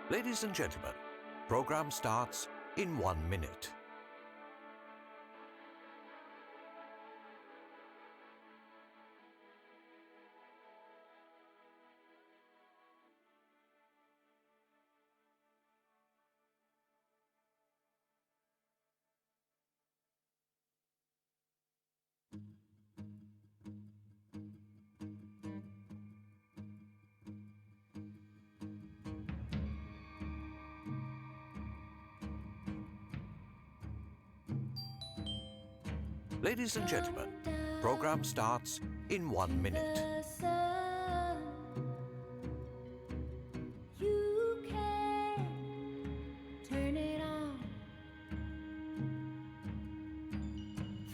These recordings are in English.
Ladies and gentlemen, program starts in 1 minute. Ladies and gentlemen, program starts in 1 minute. You can turn it on,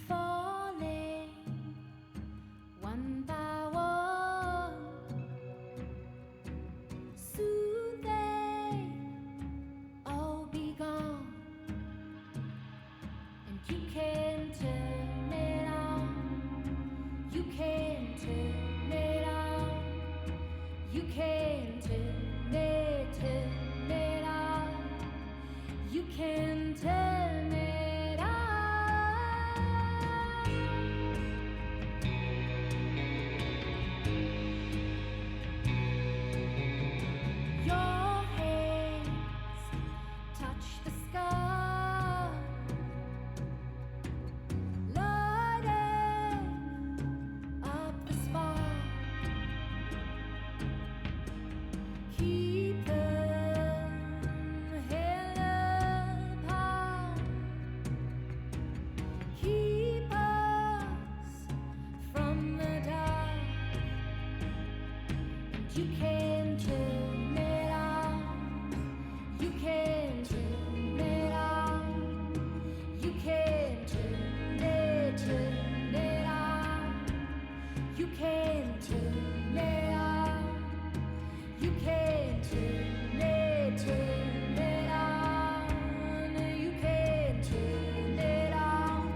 falling one by one. Soon they all be gone, and you can turn it on. You can turn it on. You can turn it on. You can turn it on. Your hands touch the sky, lighting up the spark. Keep them held up high. Keep us from the dark. And you can turn it on. You can turn it on. You can turn it on. You can turn it on. You can turn it on. You can turn it on.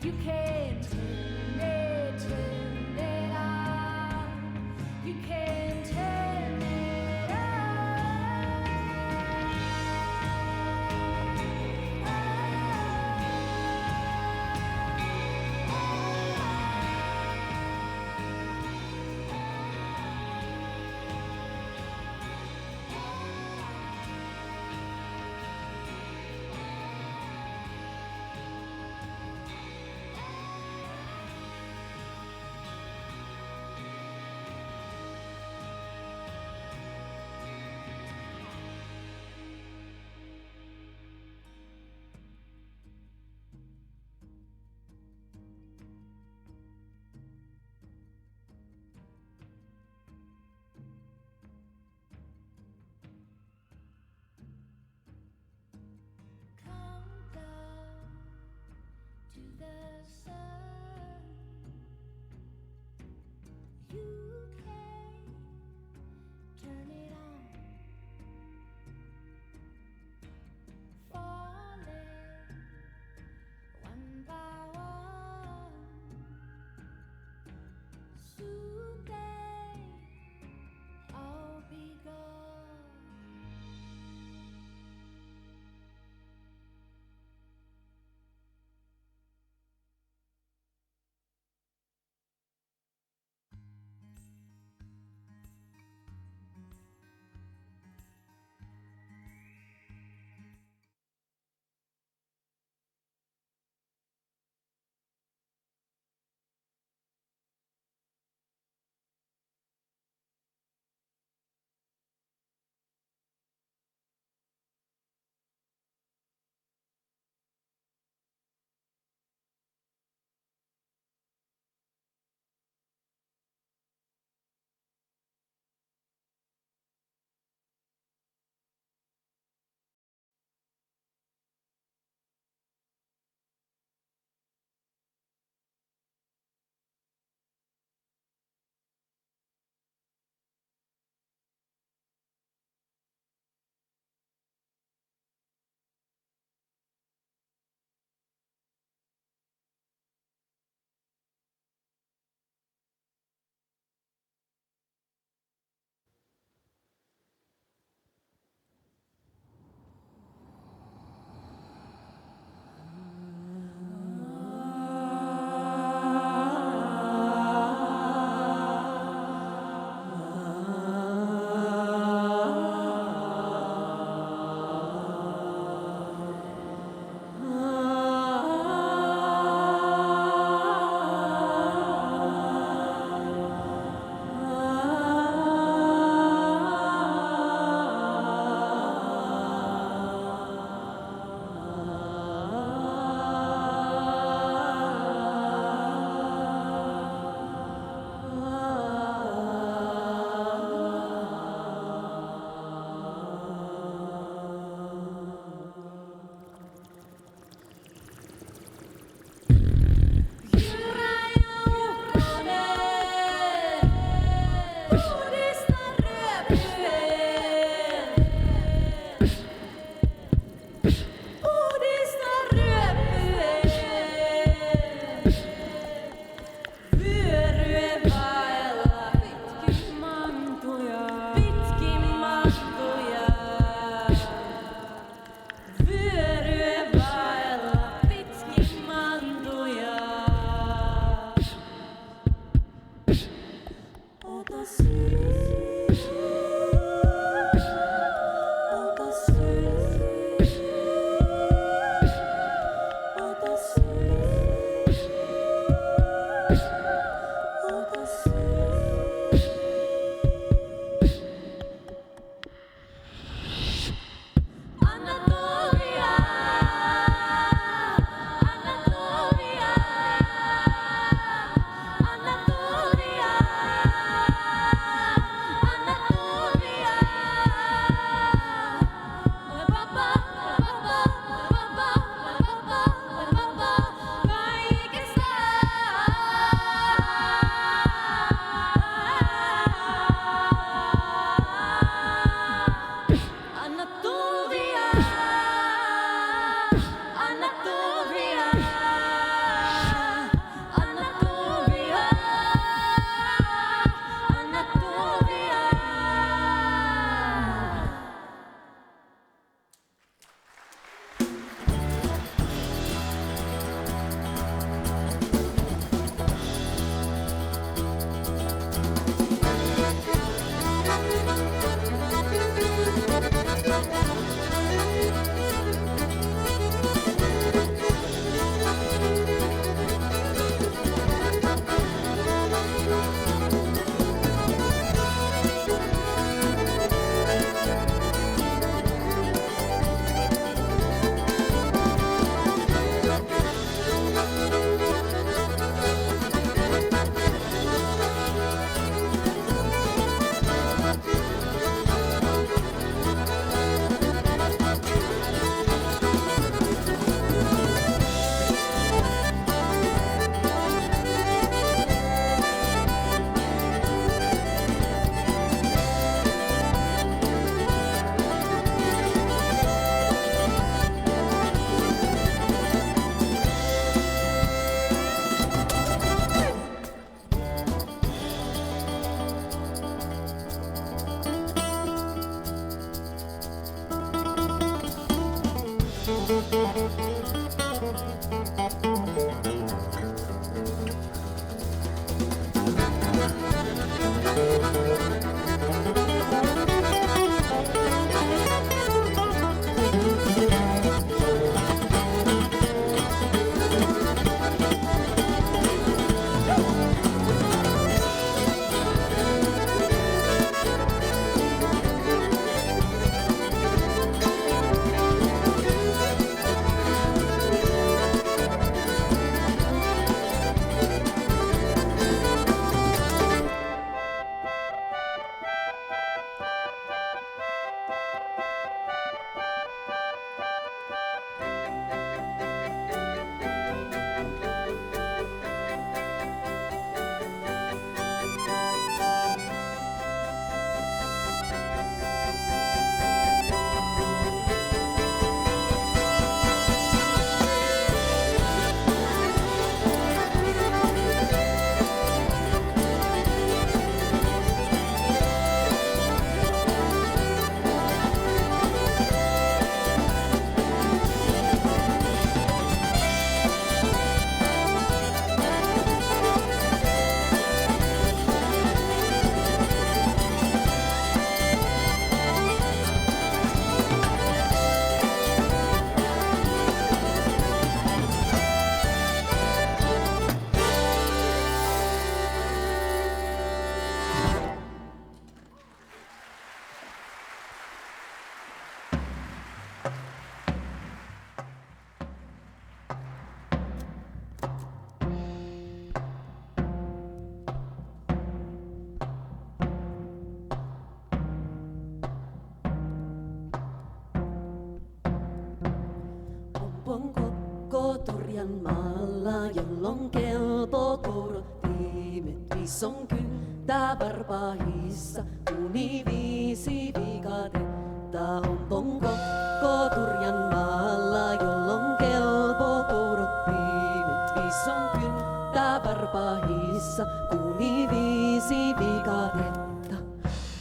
You can turn it on. You can turn it come down to the sun. You can turn it on, falling one by one. Soon they all be gone. Pohjanmaalla, jolloin kelpo korottiimet vison kyntä varpaissa, kuni viisi vikatetta on ponko Turjanmaalla, jolloin kelpo korottiimet vison kyntä varpaissa, kuni viisi vikatetta.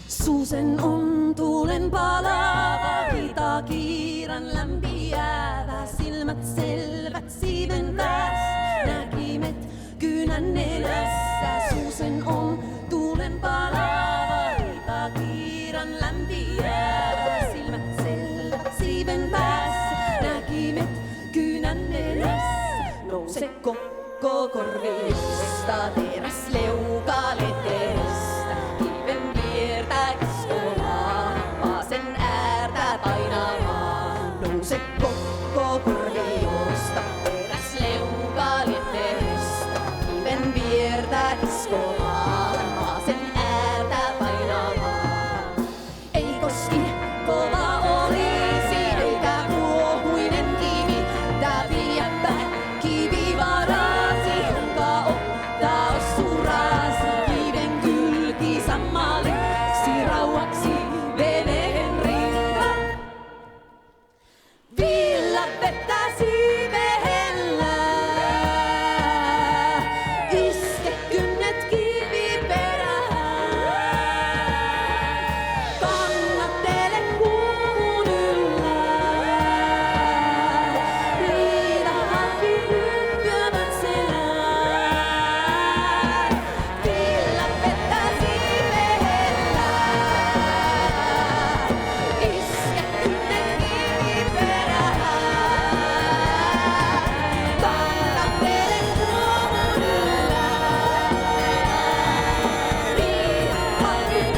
Suusen on tuulen palava, hita kiiran lämpiävä, silmät selvät siiven päässä, näkimet kynän nenässä. Suusen on tuulen palava, hita kiiran lämpiävä, silmät selvät siiven päässä, näkimet kynän nenässä. Nouse kokko korvista, teräs leuka leteestä, kiven viertä kiskomaan, paasen äärtä painamaan. Nouse kokko korviosta, teräs leuka leteestä, kiven viertä kiskomaan, paasen äärtä painamaan. Ei koski kova olisi, eikä kuohuinen kivi, täpiäppä kivi varasi, jonka ottaa surasi, kiven kylki sammaliksi rauhaksi veneen rinta. Villa vettä siivehellä, iske kynnet kiviperään. Kannattele kuun yllä, liida halki ryppyävän selän. Villa vettä siivehellä, iske kynnet kiviperään. Kannattele kuun yllä, liida halki ryppyävän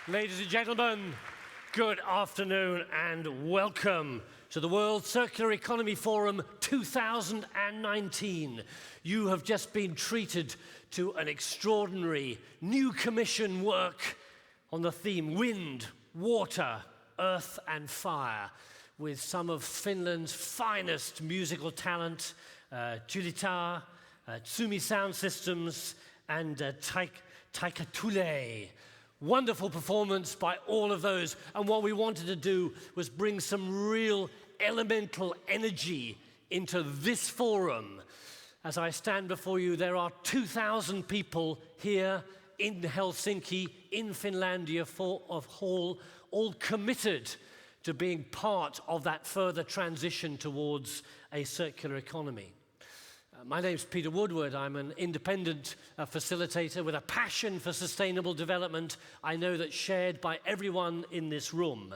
Ladies and gentlemen, good afternoon and welcome to the World Circular Economy Forum 2019. You have just been treated to an extraordinary new commission work on the theme Wind, Water, Earth and Fire, with some of Finland's finest musical talent, Julita, Tsumi Sound Systems and Taika Tule. Wonderful performance by all of those, and what we wanted to do was bring some real elemental energy into this forum. As I stand before you, there are 2,000 people here in Helsinki, in Finlandia, all committed to being part of that further transition towards a circular economy. My name's Peter Woodward. I'm an independent facilitator with a passion for sustainable development. I know that's shared by everyone in this room.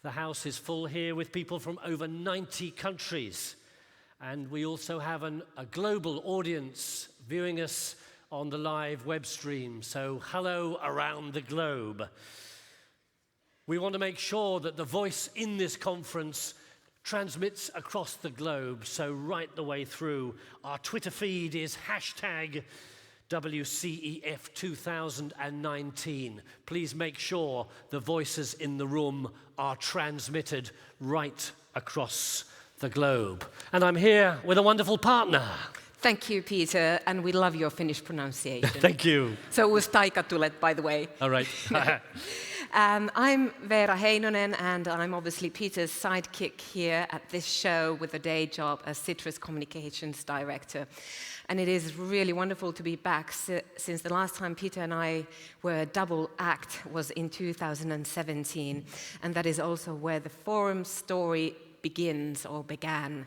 The house is full here with people from over 90 countries. And we also have a global audience viewing us on the live web stream. So hello around the globe. We want to make sure that the voice in this conference transmits across the globe, so right the way through. Our Twitter feed is hashtag WCEF2019. Please make sure the voices in the room are transmitted right across the globe. And I'm here with a wonderful partner. Thank you, Peter, and we love your Finnish pronunciation. Thank you. So it was Taika Tule, by the way. All right. I'm Veera Heinonen, and I'm obviously Peter's sidekick here at this show with a day job as Citrus Communications Director. And it is really wonderful to be back since the last time Peter and I were a double act was in 2017. And that is also where the forum story begins or began.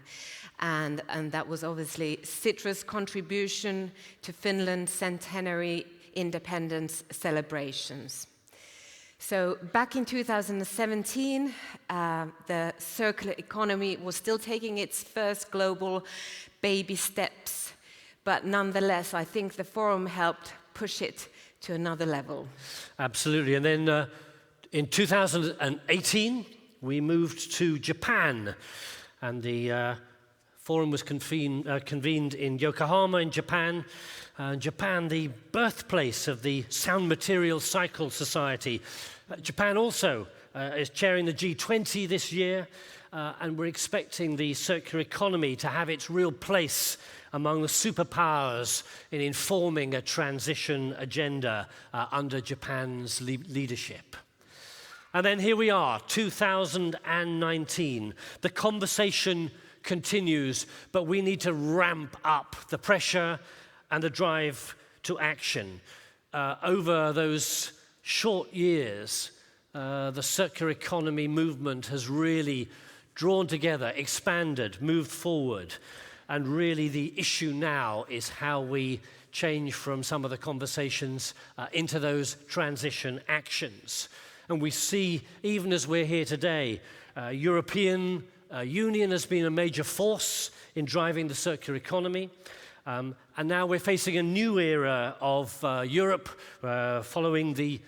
And that was obviously Citrus' contribution to Finland's centenary independence celebrations. So back in 2017, the circular economy was still taking its first global baby steps, but nonetheless, I think the forum helped push it to another level. Absolutely. And then in 2018, we moved to Japan, and the forum was convened in Yokohama in Japan. Japan, the birthplace of the Sound Materials Cycle Society. Japan also is chairing the G20 this year, and we're expecting the circular economy to have its real place among the superpowers in informing a transition agenda under Japan's leadership. And then here we are, 2019. The conversation continues, but we need to ramp up the pressure and the drive to action. Over those short years, the circular economy movement has really drawn together, expanded, moved forward. And really the issue now is how we change from some of the conversations into those transition actions. And we see, even as we're here today, European Union has been a major force in driving the circular economy. And now we're facing a new era of Europe following the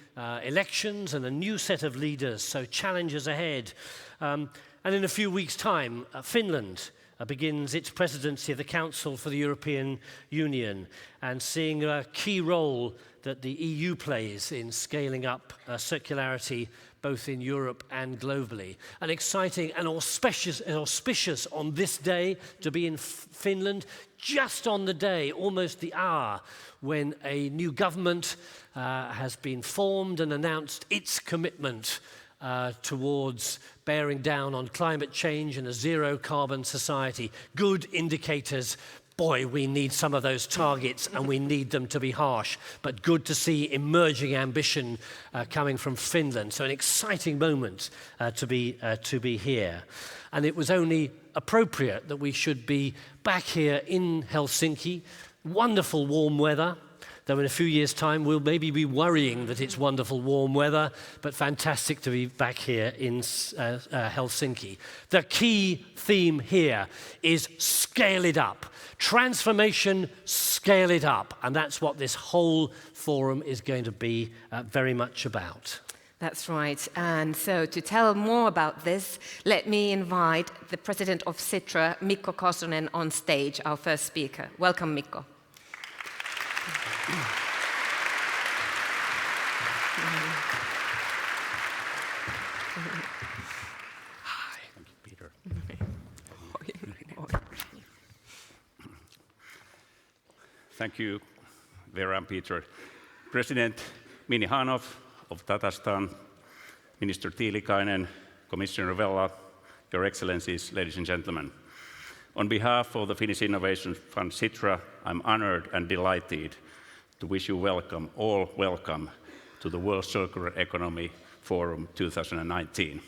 elections and a new set of leaders, so challenges ahead. And in a few weeks' time, Finland begins its presidency of the Council for the European Union, and seeing a key role that the EU plays in scaling up circularity both in Europe and globally. An exciting and auspicious on this day to be in Finland, just on the day, almost the hour, when a new government has been formed and announced its commitment towards bearing down on climate change and a zero-carbon society. Good indicators. Boy, we need some of those targets, and we need them to be harsh. But good to see emerging ambition coming from Finland. So an exciting moment to be here. And it was only appropriate that we should be back here in Helsinki. Wonderful warm weather. Though in a few years' time, we'll maybe be worrying that it's wonderful warm weather, but fantastic to be back here in Helsinki. The key theme here is scale it up. Transformation, scale it up. And that's what this whole forum is going to be very much about. That's right. And so to tell more about this, let me invite the president of Sitra, Mikko Kosonen, on stage, our first speaker. Welcome, Mikko. Hi. Thank you, Peter. Thank you, Vera and Peter. President Minihanov of Tatarstan, Minister Tiilikainen, Commissioner Vella, Your Excellencies, ladies and gentlemen. On behalf of the Finnish Innovation Fund Sitra, I'm honored and delighted to wish you all welcome to the World Circular Economy Forum 2019.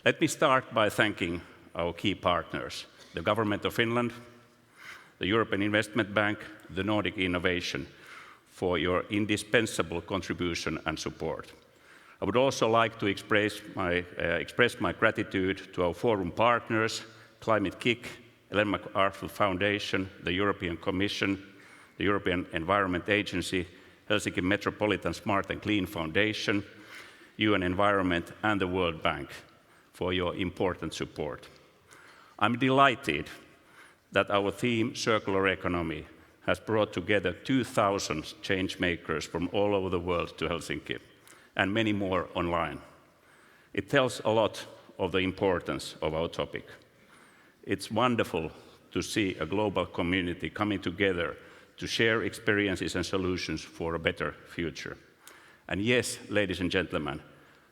Let me start by thanking our key partners, the Government of Finland, the European Investment Bank, the Nordic Innovation, for your indispensable contribution and support. I would also like to express my gratitude to our forum partners, Climate Kick, Ellen MacArthur Foundation, the European Commission, the European Environment Agency, Helsinki Metropolitan Smart and Clean Foundation, UN Environment, and the World Bank for your important support. I'm delighted that our theme, Circular Economy, has brought together 2,000 change makers from all over the world to Helsinki, and many more online. It tells a lot of the importance of our topic. It's wonderful to see a global community coming together to share experiences and solutions for a better future. And yes, ladies and gentlemen,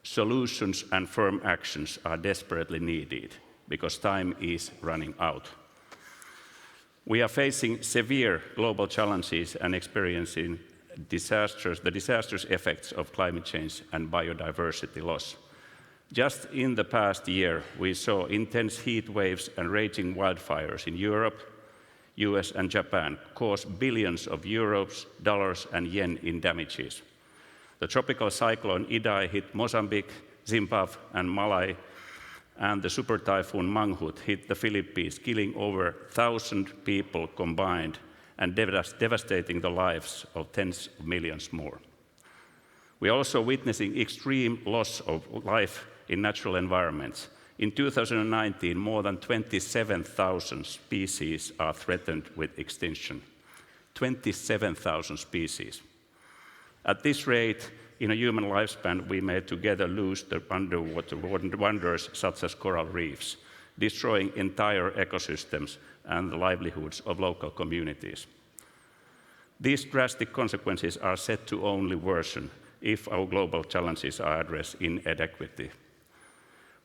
solutions and firm actions are desperately needed because time is running out. We are facing severe global challenges and experiencing the disastrous effects of climate change and biodiversity loss. Just in the past year, we saw intense heat waves and raging wildfires in Europe, US and Japan caused billions of euros, dollars and yen in damages. The tropical cyclone Idai hit Mozambique, Zimbabwe and Malay, and the super typhoon Mangkhut hit the Philippines, killing over 1,000 people combined and devastating the lives of tens of millions more. We are also witnessing extreme loss of life in natural environments. In 2019, more than 27,000 species are threatened with extinction. 27,000 species. At this rate, in a human lifespan, we may together lose the underwater wonders such as coral reefs, destroying entire ecosystems and the livelihoods of local communities. These drastic consequences are set to only worsen if our global challenges are addressed inadequately.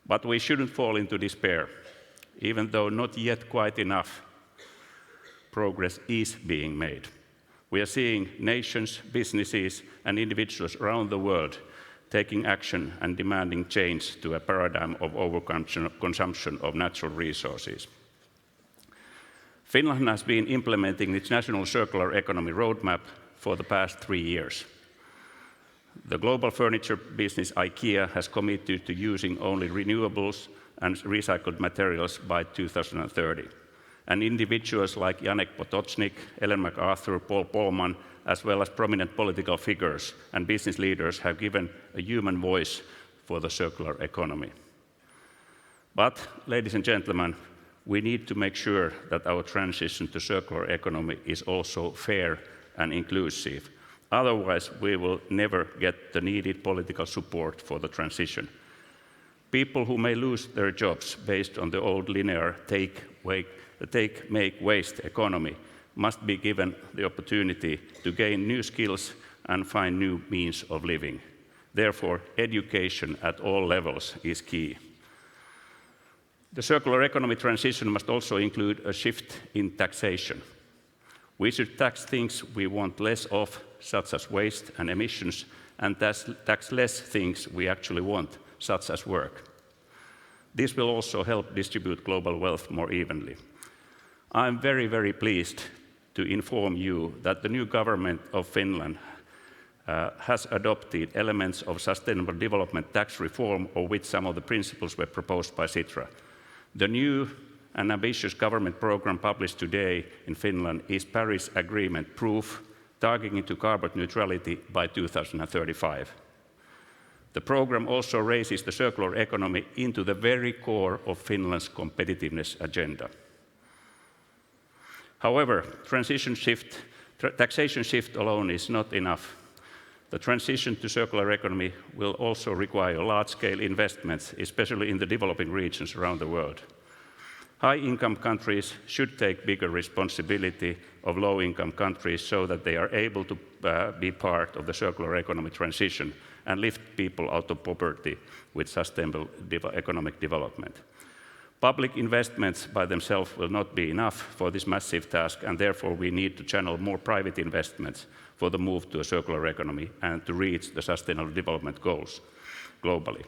But we shouldn't fall into despair. Even though not yet quite enough, progress is being made. We are seeing nations, businesses, and individuals around the world taking action and demanding change to a paradigm of overconsumption of natural resources. Finland has been implementing its national circular economy roadmap for the past 3 years. The global furniture business IKEA has committed to using only renewables and recycled materials by 2030. And individuals like Janek Potocnik, Ellen MacArthur, Paul Polman, as well as prominent political figures and business leaders have given a human voice for the circular economy. But, ladies and gentlemen, we need to make sure that our transition to circular economy is also fair and inclusive. Otherwise, we will never get the needed political support for the transition. People who may lose their jobs based on the old linear take, make, waste economy must be given the opportunity to gain new skills and find new means of living. Therefore, education at all levels is key. The circular economy transition must also include a shift in taxation. We should tax things we want less of, such as waste and emissions, and tax less things we actually want, such as work. This will also help distribute global wealth more evenly. I'm very, very pleased to inform you that the new government of Finland has adopted elements of sustainable development tax reform, of which some of the principles were proposed by Sitra. The new and ambitious government program published today in Finland is Paris Agreement proof, targeting to carbon neutrality by 2035. The program also raises the circular economy into the very core of Finland's competitiveness agenda. However, taxation shift alone is not enough. The transition to circular economy will also require large-scale investments, especially in the developing regions around the world. High-income countries should take bigger responsibility of low-income countries so that they are able to be part of the circular economy transition and lift people out of poverty with sustainable economic development. Public investments by themselves will not be enough for this massive task, and therefore we need to channel more private investments for the move to a circular economy and to reach the sustainable development goals globally.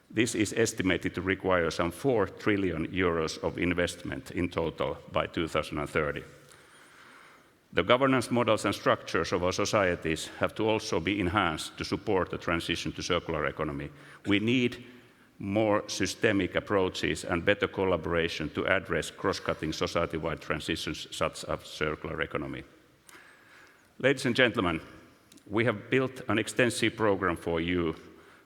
This is estimated to require some 4 trillion euros of investment in total by 2030. The governance models and structures of our societies have to also be enhanced to support the transition to circular economy. We need more systemic approaches and better collaboration to address cross-cutting society-wide transitions such as circular economy. Ladies and gentlemen, we have built an extensive program for you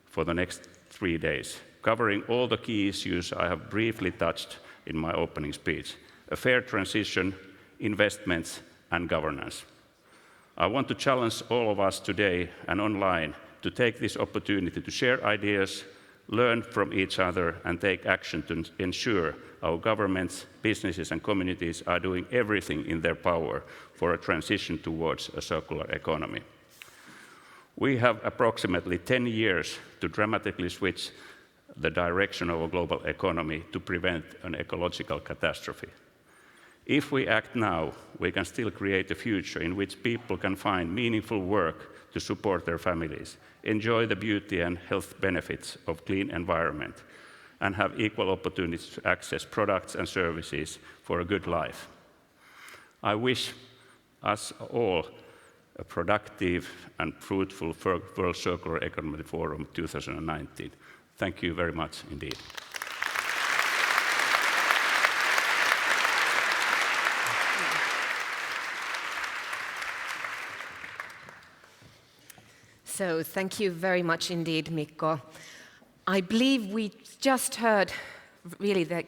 for the next 3 days, covering all the key issues I have briefly touched in my opening speech: a fair transition, investments, and governance. I want to challenge all of us today and online to take this opportunity to share ideas, learn from each other, and take action to ensure our governments, businesses, and communities are doing everything in their power for a transition towards a circular economy. We have approximately 10 years to dramatically switch the direction of our global economy to prevent an ecological catastrophe. If we act now, we can still create a future in which people can find meaningful work to support their families, enjoy the beauty and health benefits of clean environment, and have equal opportunities to access products and services for a good life. I wish us all a productive and fruitful World Circular Economy Forum 2019. Thank you very much indeed. So thank you very much indeed, Mikko. I believe we just heard really the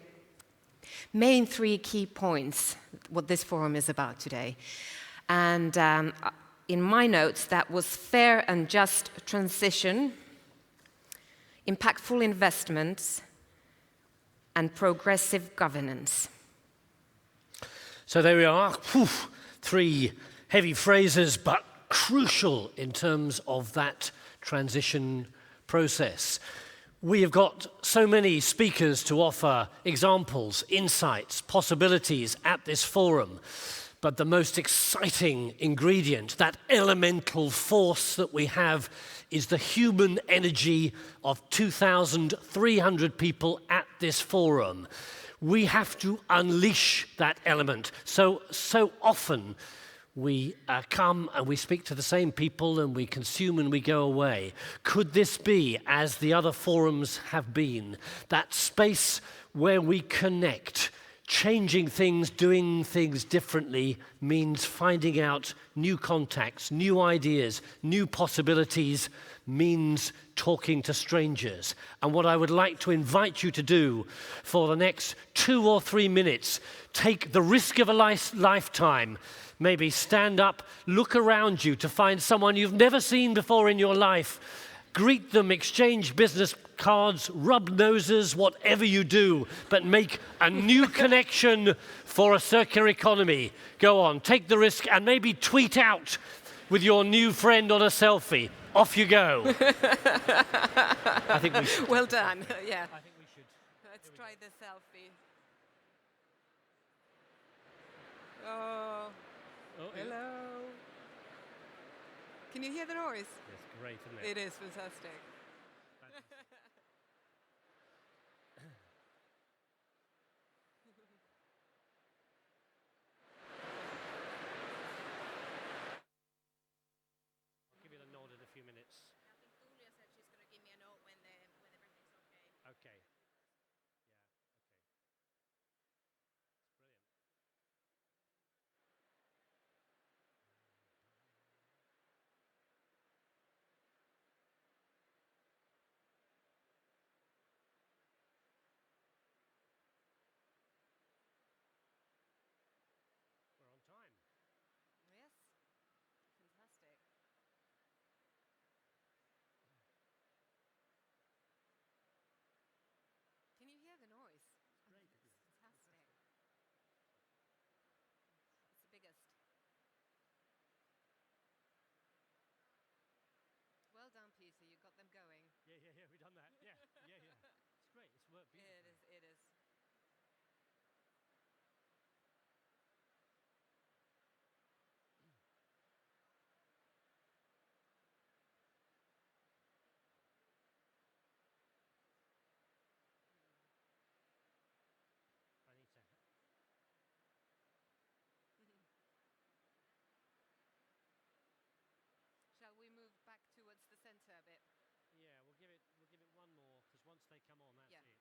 main three key points, what this forum is about today. And in my notes, that was fair and just transition, impactful investments, and progressive governance. So there we are. Whew. Three heavy phrases, but crucial in terms of that transition process. We have got so many speakers to offer examples, insights, possibilities at this forum. But the most exciting ingredient, that elemental force that we have, is the human energy of 2,300 people at this forum. We have to unleash that element. So often we come and we speak to the same people and we consume and we go away. Could this be, as the other forums have been, that space where we connect? Changing things, doing things differently means finding out new contacts, new ideas, new possibilities, means talking to strangers. And what I would like to invite you to do for the next 2 or 3 minutes, take the risk of a lifetime, maybe stand up, look around you to find someone you've never seen before in your life, greet them, exchange business cards, rub noses, whatever you do, but make a new connection for a circular economy. Go on, take the risk and maybe tweet out with your new friend on a selfie. Off you go. I think we should. Well done, yeah. I think we should. Let's try the selfie. Oh, hello. Can you hear the noise? It's great, isn't it? It is fantastic. I'll give you the nod in a few minutes. I think Julia said she's going to give me a note when everything's okay. Okay. We're on time. Yes, fantastic. Can you hear the noise? It's great. It's fantastic. It's the biggest. Well done, Peter. You got them going. Yeah, we've done that. Yeah. It's great. It's worked beautifully. It is. I need to. Shall we move back towards the center a bit? Yeah, we'll give it one more because once they come on, that's Yeah. it. So.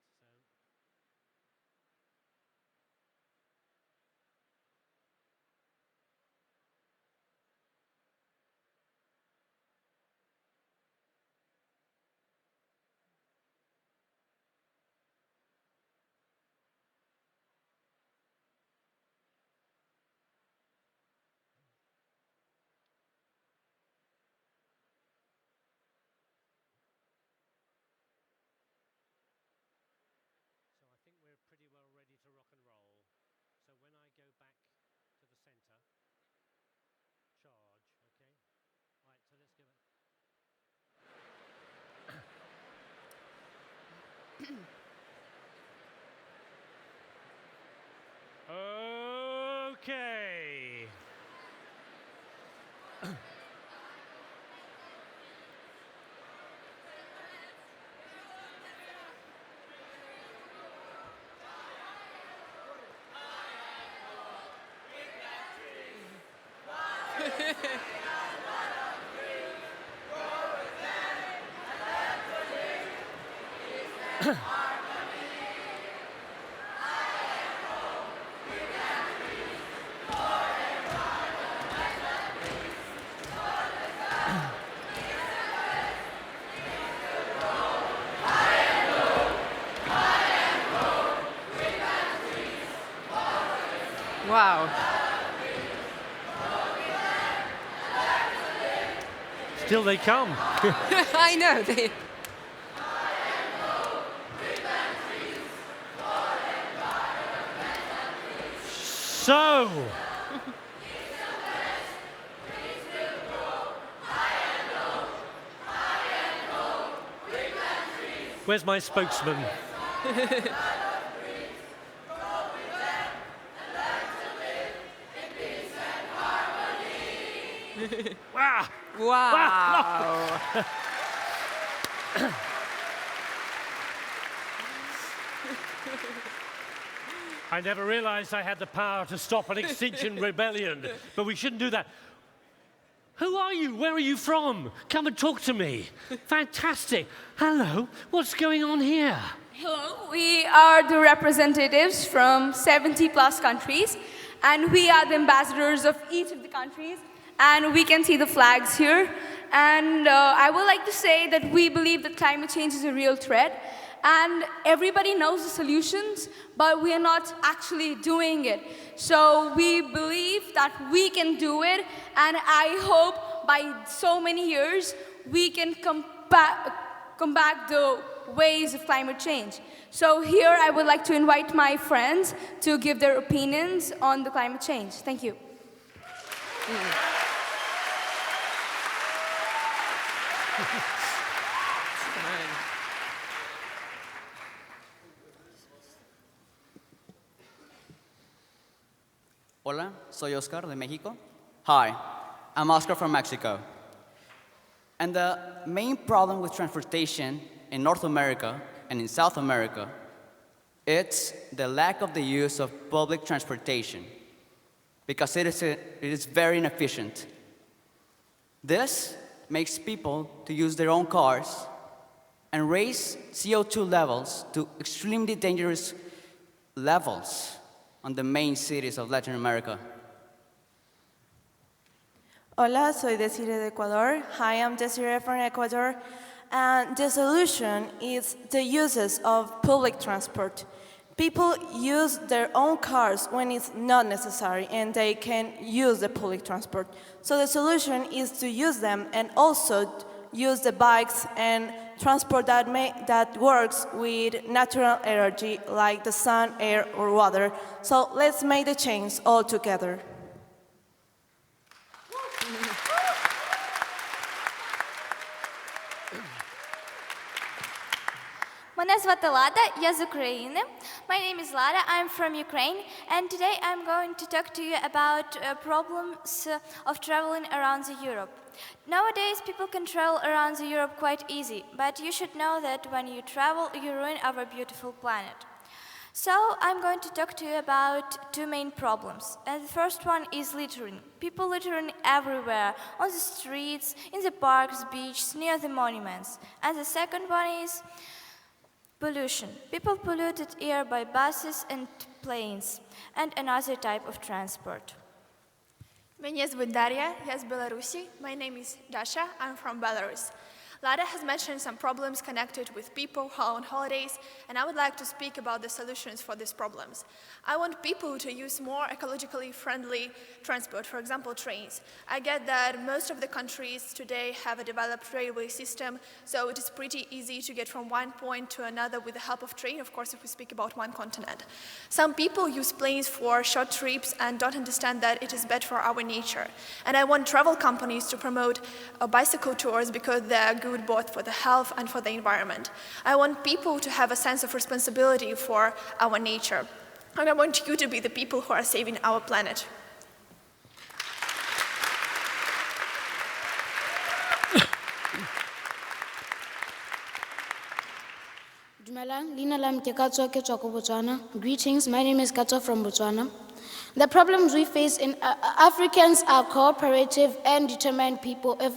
So I think we're pretty well ready to rock and roll. So when I go back to the center, charge, okay? Right, so let's give it. Okay. Wow. Still they come. I know. So, where's my spokesman? Wow. Wow. I never realized I had the power to stop an Extinction Rebellion, but we shouldn't do that. Who are you? Where are you from? Come and talk to me. Fantastic. Hello. What's going on here? Hello, we are the representatives from 70 plus countries, and we are the ambassadors of each of the countries, and we can see the flags here. And I would like to say that we believe that climate change is a real threat, and everybody knows the solutions, but we are not actually doing it. So we believe that we can do it, and I hope by so many years we can combat the ways of climate change. So here I would like to invite my friends to give their opinions on the climate change. Thank you. Hola, soy Oscar de Mexico. Hi, I'm Oscar from Mexico. And the main problem with transportation in North America and in South America, it's the lack of the use of public transportation, because it is very inefficient. This makes people to use their own cars and raise CO2 levels to extremely dangerous levels on the main cities of Latin America. Hola, soy Desiree de Ecuador. Hi, I'm Desiree from Ecuador. And the solution is the uses of public transport. People use their own cars when it's not necessary, and they can use the public transport. So the solution is to use them and also use the bikes and transport that works with natural energy like the sun, air, or water. So let's make the change all together. Мене звати Лада, я з України. My name is Lada, I'm from Ukraine, and today I'm going to talk to you about problems of traveling around Europe. Nowadays, people can travel around Europe quite easy, but you should know that when you travel, you ruin our beautiful planet. So I'm going to talk to you about two main problems. And the first one is littering. People littering everywhere, on the streets, in the parks, beaches, near the monuments. And the second one is pollution. People polluted air by buses and planes, and another type of transport. Меня зовут Дарья, я из Беларуси. My name is Dasha, I'm from Belarus. Lada has mentioned some problems connected with people who are on holidays, and I would like to speak about the solutions for these problems. I want people to use more ecologically friendly transport, for example, trains. I get that most of the countries today have a developed railway system, so it is pretty easy to get from one point to another with the help of train, of course, if we speak about one continent. Some people use planes for short trips and don't understand that it is bad for our nature. And I want travel companies to promote bicycle tours because they are good both for the health and for the environment. I want people to have a sense of responsibility for our nature. And I want you to be the people who are saving our planet. Dumelang, leina la me ke Katso ke tswa ko Botswana. Greetings, my name is Katso from Botswana. The problems we face in Africans are cooperative and determined people if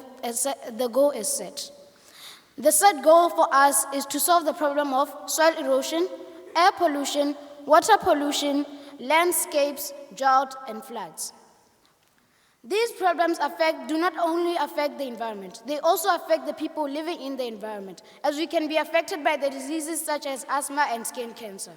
the goal is set. The set goal for us is to solve the problem of soil erosion, air pollution, water pollution, landscapes, drought, and floods. These problems do not only affect the environment, they also affect the people living in the environment, as we can be affected by the diseases such as asthma and skin cancer.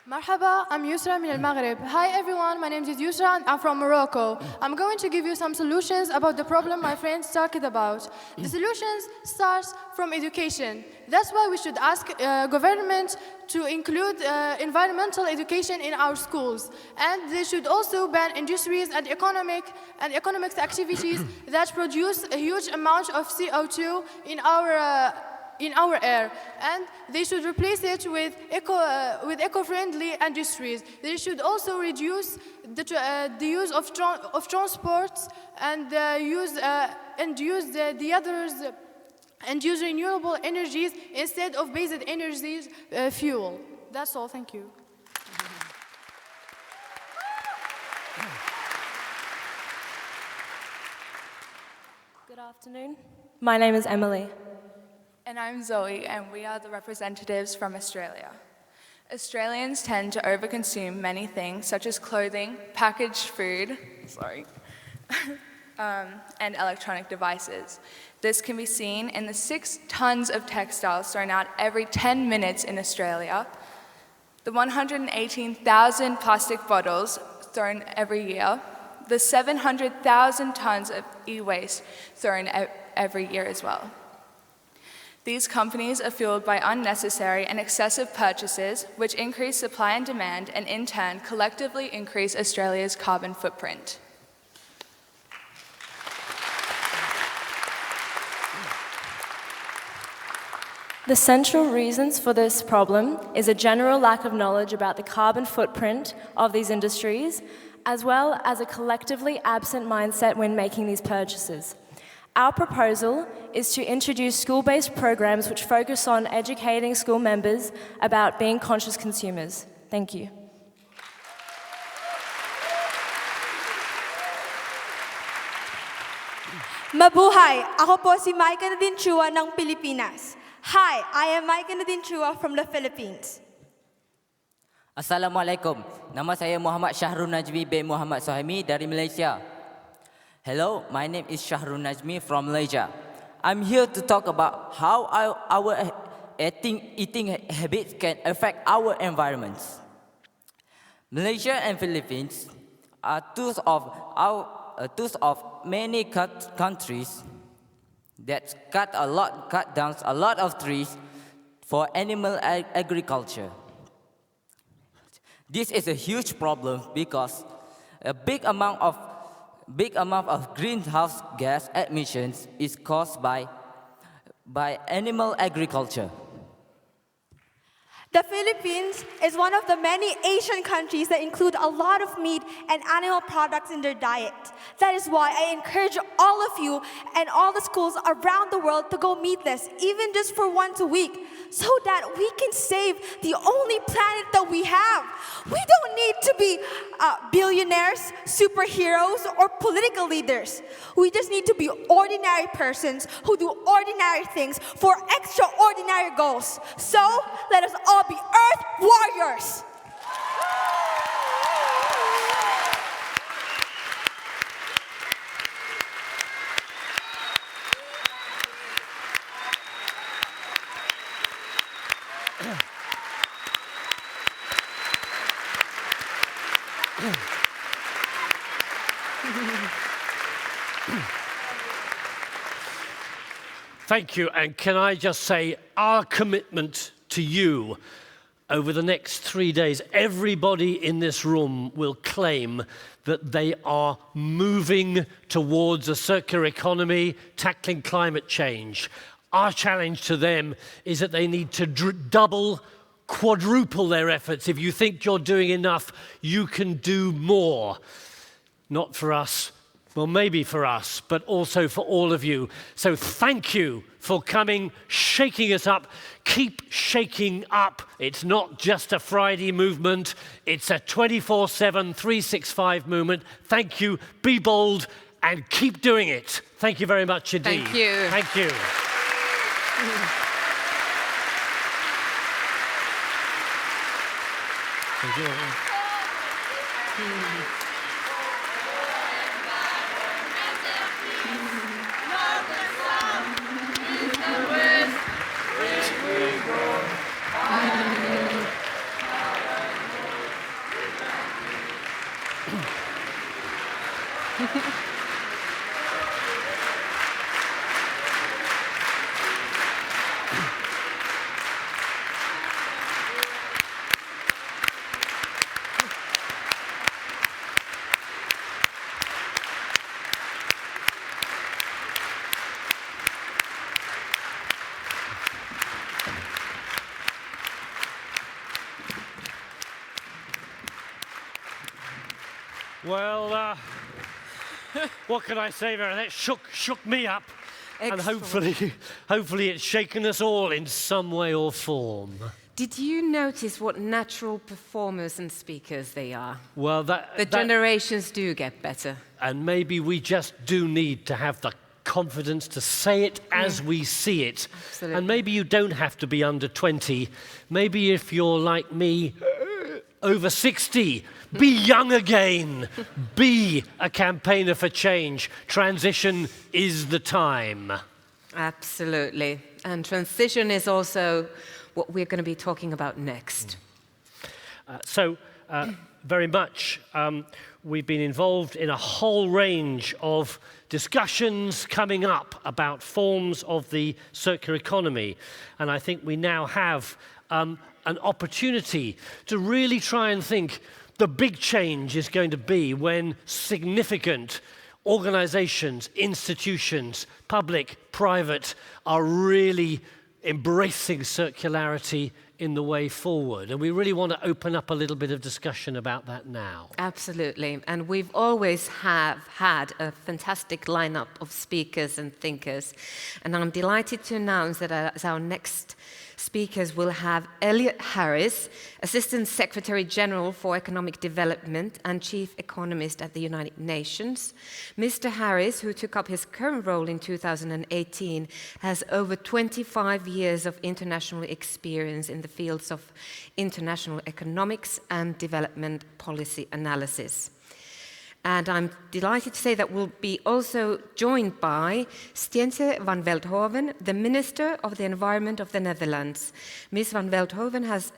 Marhaba, I'm Yusra min al-Maghrib. Hi everyone, my name is Yusra and I'm from Morocco. I'm going to give you some solutions about the problem my friends talked about. The solutions start from education. That's why we should ask government to include environmental education in our schools. And they should also ban industries and economics activities that produce a huge amount of CO2 in our air, and they should replace it with eco-friendly industries. They should also reduce the use of transports and use renewable energies instead of basic energies fuel. That's all. Thank you. Good afternoon. My name is Emily. And I'm Zoe, and we are the representatives from Australia. Australians tend to overconsume many things, such as clothing, packaged food, and electronic devices. This can be seen in the 6 tons of textiles thrown out every 10 minutes in Australia, the 118,000 plastic bottles thrown every year, the 700,000 tons of e-waste thrown every year as well. These companies are fueled by unnecessary and excessive purchases, which increase supply and demand, and in turn, collectively increase Australia's carbon footprint. The central reasons for this problem is a general lack of knowledge about the carbon footprint of these industries, as well as a collectively absent mindset when making these purchases. Our proposal is to introduce school-based programs which focus on educating school members about being conscious consumers. Thank you. Mabuhay! Ako po si Maika Nadine Chua ng Pilipinas. Hi, I am Maika Nadine Chua from the Philippines. Assalamualaikum. Nama saya Muhammad Syahrul Najmi bin Muhammad Sohaimi dari Malaysia. Hello, my name is Syahrul Najmi from Malaysia. I'm here to talk about how our eating habits can affect our environments. Malaysia and Philippines are two of many countries that cut down a lot of trees for animal agriculture. This is a huge problem because a big amount of greenhouse gas emissions is caused by animal agriculture. The Philippines is one of the many Asian countries that include a lot of meat and animal products in their diet. That is why I encourage all of you and all the schools around the world to go meatless, even just for once a week, so that we can save the only planet that we have. We don't need to be billionaires, superheroes, or political leaders. We just need to be ordinary persons who do ordinary things for extraordinary goals. So, let us all be Earth warriors. Thank you, and can I just say our commitment to you over the next 3 days, everybody in this room will claim that they are moving towards a circular economy, tackling climate change. Our challenge to them is that they need to double, quadruple their efforts. If you think you're doing enough, you can do more. Not for us, Well, maybe for us, but also for all of you. So thank you for coming, shaking us up. Keep shaking up. It's not just a Friday movement. It's a 24/7, 365 movement. Thank you. Be bold and keep doing it. Thank you very much indeed. Thank you. Thank you. Thank you. Well, what can I say, Vera? That shook me up. Excellent. And hopefully it's shaken us all in some way or form. Did you notice what natural performers and speakers they are? Well, the generations do get better. And maybe we just do need to have the confidence to say it as we see it. Absolutely. And maybe you don't have to be under 20. Maybe if you're like me, over 60, be young again. Be a campaigner for change. Transition is the time. Absolutely. And transition is also what we're going to be talking about next. Very much, we've been involved in a whole range of discussions coming up about forms of the circular economy. And I think we now have an opportunity to really try and think the big change is going to be when significant organizations, institutions, public, private, are really embracing circularity in the way forward. And we really want to open up a little bit of discussion about that now. Absolutely. And we've always have had a fantastic lineup of speakers and thinkers. And I'm delighted to announce that as our next speakers will have Elliot Harris, Assistant Secretary General for Economic Development and Chief Economist at the United Nations. Mr. Harris, who took up his current role in 2018, has over 25 years of international experience in the fields of international economics and development policy analysis. And I'm delighted to say that we'll be also joined by Stientje van Veldhoven, the Minister of the Environment of the Netherlands. Ms. van Veldhoven has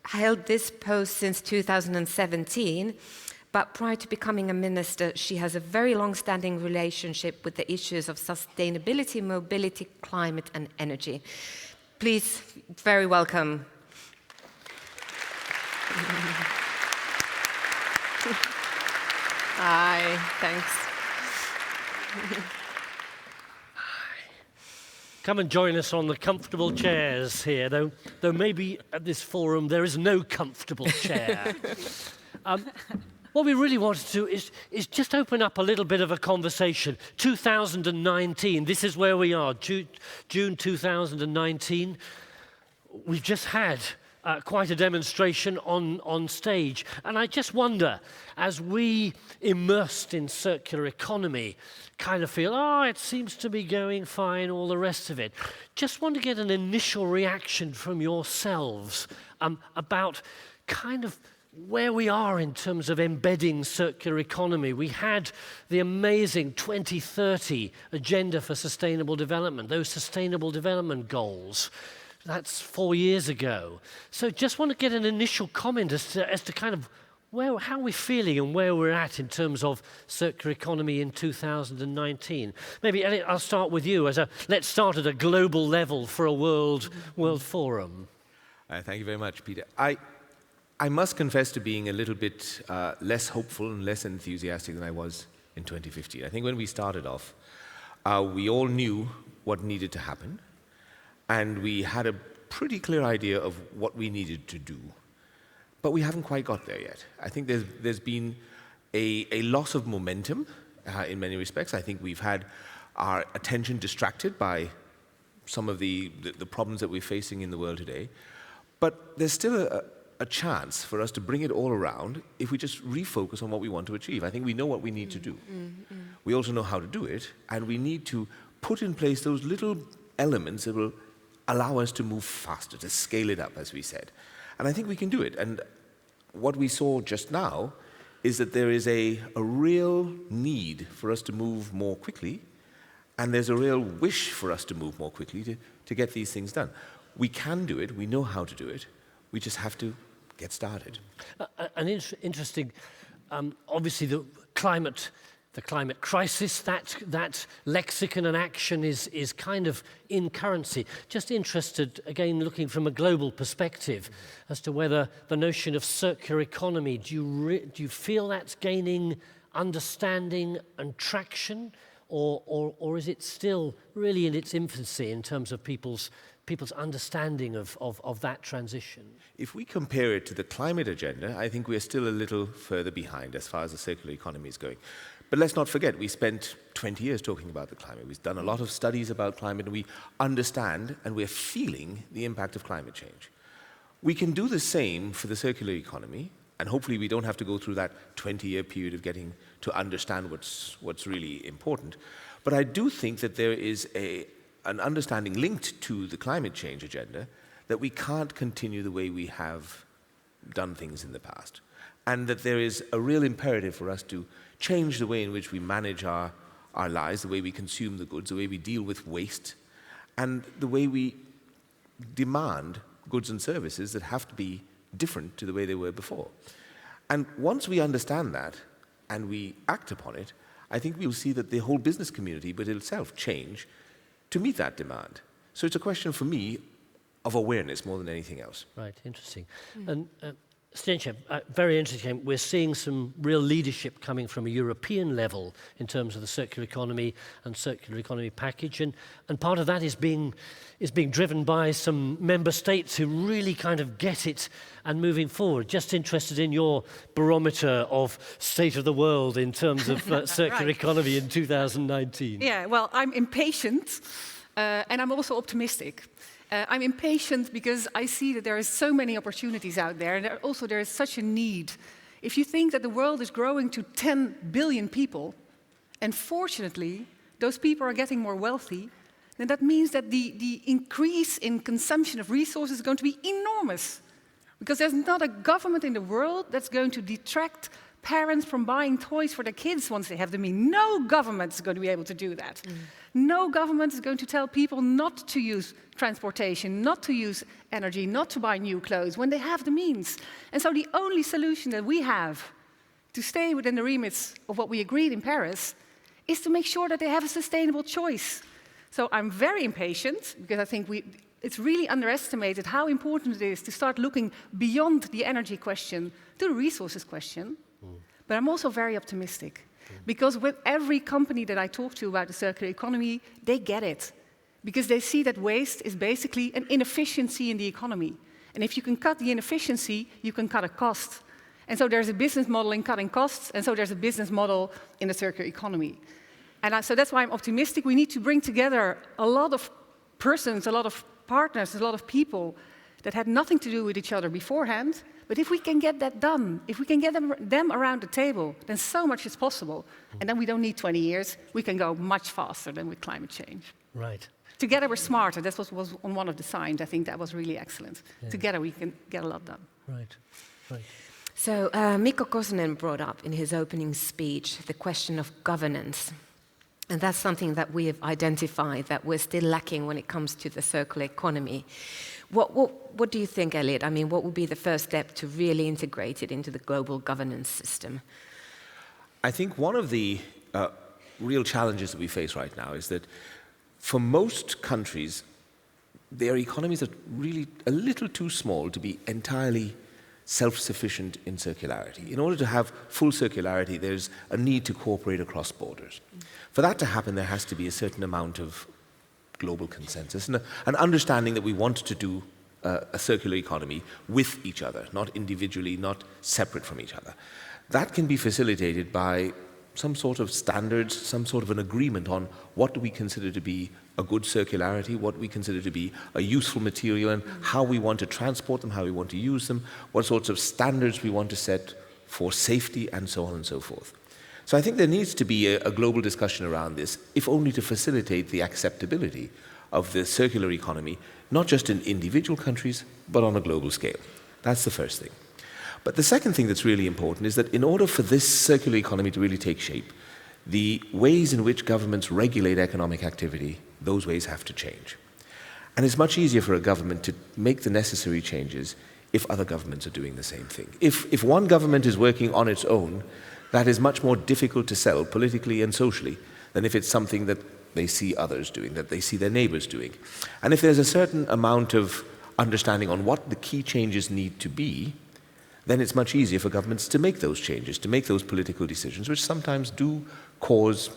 held this post since 2017, but prior to becoming a minister, she has a very long-standing relationship with the issues of sustainability, mobility, climate, and energy. Please, very welcome. Hi, thanks. Come and join us on the comfortable chairs here, though maybe at this forum there is no comfortable chair. What we really want to do is just open up a little bit of a conversation. 2019, this is where we are, June 2019. We've just had quite a demonstration on stage. And I just wonder, as we immersed in circular economy, kind of feel, it seems to be going fine, all the rest of it. Just want to get an initial reaction from yourselves about kind of where we are in terms of embedding circular economy. We had the amazing 2030 Agenda for Sustainable Development, those Sustainable Development Goals. That's 4 years ago. So just want to get an initial comment as to kind of how we're feeling and where we're at in terms of circular economy in 2019. Maybe, Elliot, I'll start with you. Let's start at a global level for a world forum. Thank you very much, Peter. I must confess to being a little bit less hopeful and less enthusiastic than I was in 2015. I think when we started off, we all knew what needed to happen. And we had a pretty clear idea of what we needed to do. But we haven't quite got there yet. I think there's been a loss of momentum in many respects. I think we've had our attention distracted by some of the problems that we're facing in the world today. But there's still a chance for us to bring it all around if we just refocus on what we want to achieve. I think we know what we need to do. We also know how to do it, and we need to put in place those little elements that will allow us to move faster, to scale it up, as we said. And I think we can do it. And what we saw just now is that there is a real need for us to move more quickly, and there's a real wish for us to move more quickly to get these things done. We can do it, we know how to do it, we just have to get started. An interesting, obviously the climate crisis, that lexicon and action is kind of in currency. Just interested, again, looking from a global perspective, as to whether the notion of circular economy, do you feel that's gaining understanding and traction, or is it still really in its infancy in terms of people's understanding of that transition? If we compare it to the climate agenda, I think we're still a little further behind as far as the circular economy is going. But let's not forget, we spent 20 years talking about the climate. We've done a lot of studies about climate, and we understand and we're feeling the impact of climate change. We can do the same for the circular economy, and hopefully we don't have to go through that 20-year period of getting to understand what's really important. But I do think that there is an understanding linked to the climate change agenda that we can't continue the way we have done things in the past, and that there is a real imperative for us to change the way in which we manage our lives, the way we consume the goods, the way we deal with waste, and the way we demand goods and services that have to be different to the way they were before. And once we understand that and we act upon it, I think we'll see that the whole business community will itself change to meet that demand. So it's a question for me of awareness more than anything else. Right, interesting. And Zdenka, very interesting. We're seeing some real leadership coming from a European level in terms of the circular economy and circular economy package, and part of that is being driven by some member states who really kind of get it and moving forward. Just interested in your barometer of state of the world in terms of circular economy in 2019. Yeah, well, I'm impatient and I'm also optimistic. I'm impatient because I see that there are so many opportunities out there, and also there is such a need. If you think that the world is growing to 10 billion people, and fortunately those people are getting more wealthy, then that means that the increase in consumption of resources is going to be enormous. Because there's not a government in the world that's going to detract parents from buying toys for their kids once they have the means. No government is going to be able to do that. No government is going to tell people not to use transportation, not to use energy, not to buy new clothes when they have the means. And so the only solution that we have to stay within the remits of what we agreed in Paris is to make sure that they have a sustainable choice. So I'm very impatient because I think it's really underestimated how important it is to start looking beyond the energy question to the resources question. But I'm also very optimistic. Because with every company that I talk to about the circular economy, they get it. Because they see that waste is basically an inefficiency in the economy. And if you can cut the inefficiency, you can cut a cost. And so there's a business model in cutting costs, and so there's a business model in the circular economy. And so that's why I'm optimistic. We need to bring together a lot of persons, a lot of partners, a lot of people that had nothing to do with each other beforehand. But if we can get that done, if we can get them around the table, then so much is possible. And then we don't need 20 years. We can go much faster than with climate change. Right. Together we're smarter. That was on one of the signs. I think that was really excellent. Yeah. Together we can get a lot done. Right. Right. So Mikko Kosonen brought up in his opening speech the question of governance. And that's something that we have identified that we're still lacking when it comes to the circular economy. What do you think, Elliot? I mean, what would be the first step to really integrate it into the global governance system? I think one of the real challenges that we face right now is that for most countries, their economies are really a little too small to be entirely self-sufficient in circularity. In order to have full circularity, there's a need to cooperate across borders. For that to happen, there has to be a certain amount of global consensus and an understanding that we want to do a circular economy with each other, not individually, not separate from each other. That can be facilitated by some sort of standards, some sort of an agreement on what do we consider to be a good circularity, what we consider to be a useful material, and how we want to transport them, how we want to use them, what sorts of standards we want to set for safety, and so on and so forth. So I think there needs to be a global discussion around this, if only to facilitate the acceptability of the circular economy, not just in individual countries, but on a global scale. That's the first thing. But the second thing that's really important is that in order for this circular economy to really take shape, the ways in which governments regulate economic activity, those ways have to change. And it's much easier for a government to make the necessary changes if other governments are doing the same thing. If one government is working on its own, that is much more difficult to sell politically and socially than if it's something that they see others doing, that they see their neighbors doing. And if there's a certain amount of understanding on what the key changes need to be, then it's much easier for governments to make those changes, to make those political decisions, which sometimes do cause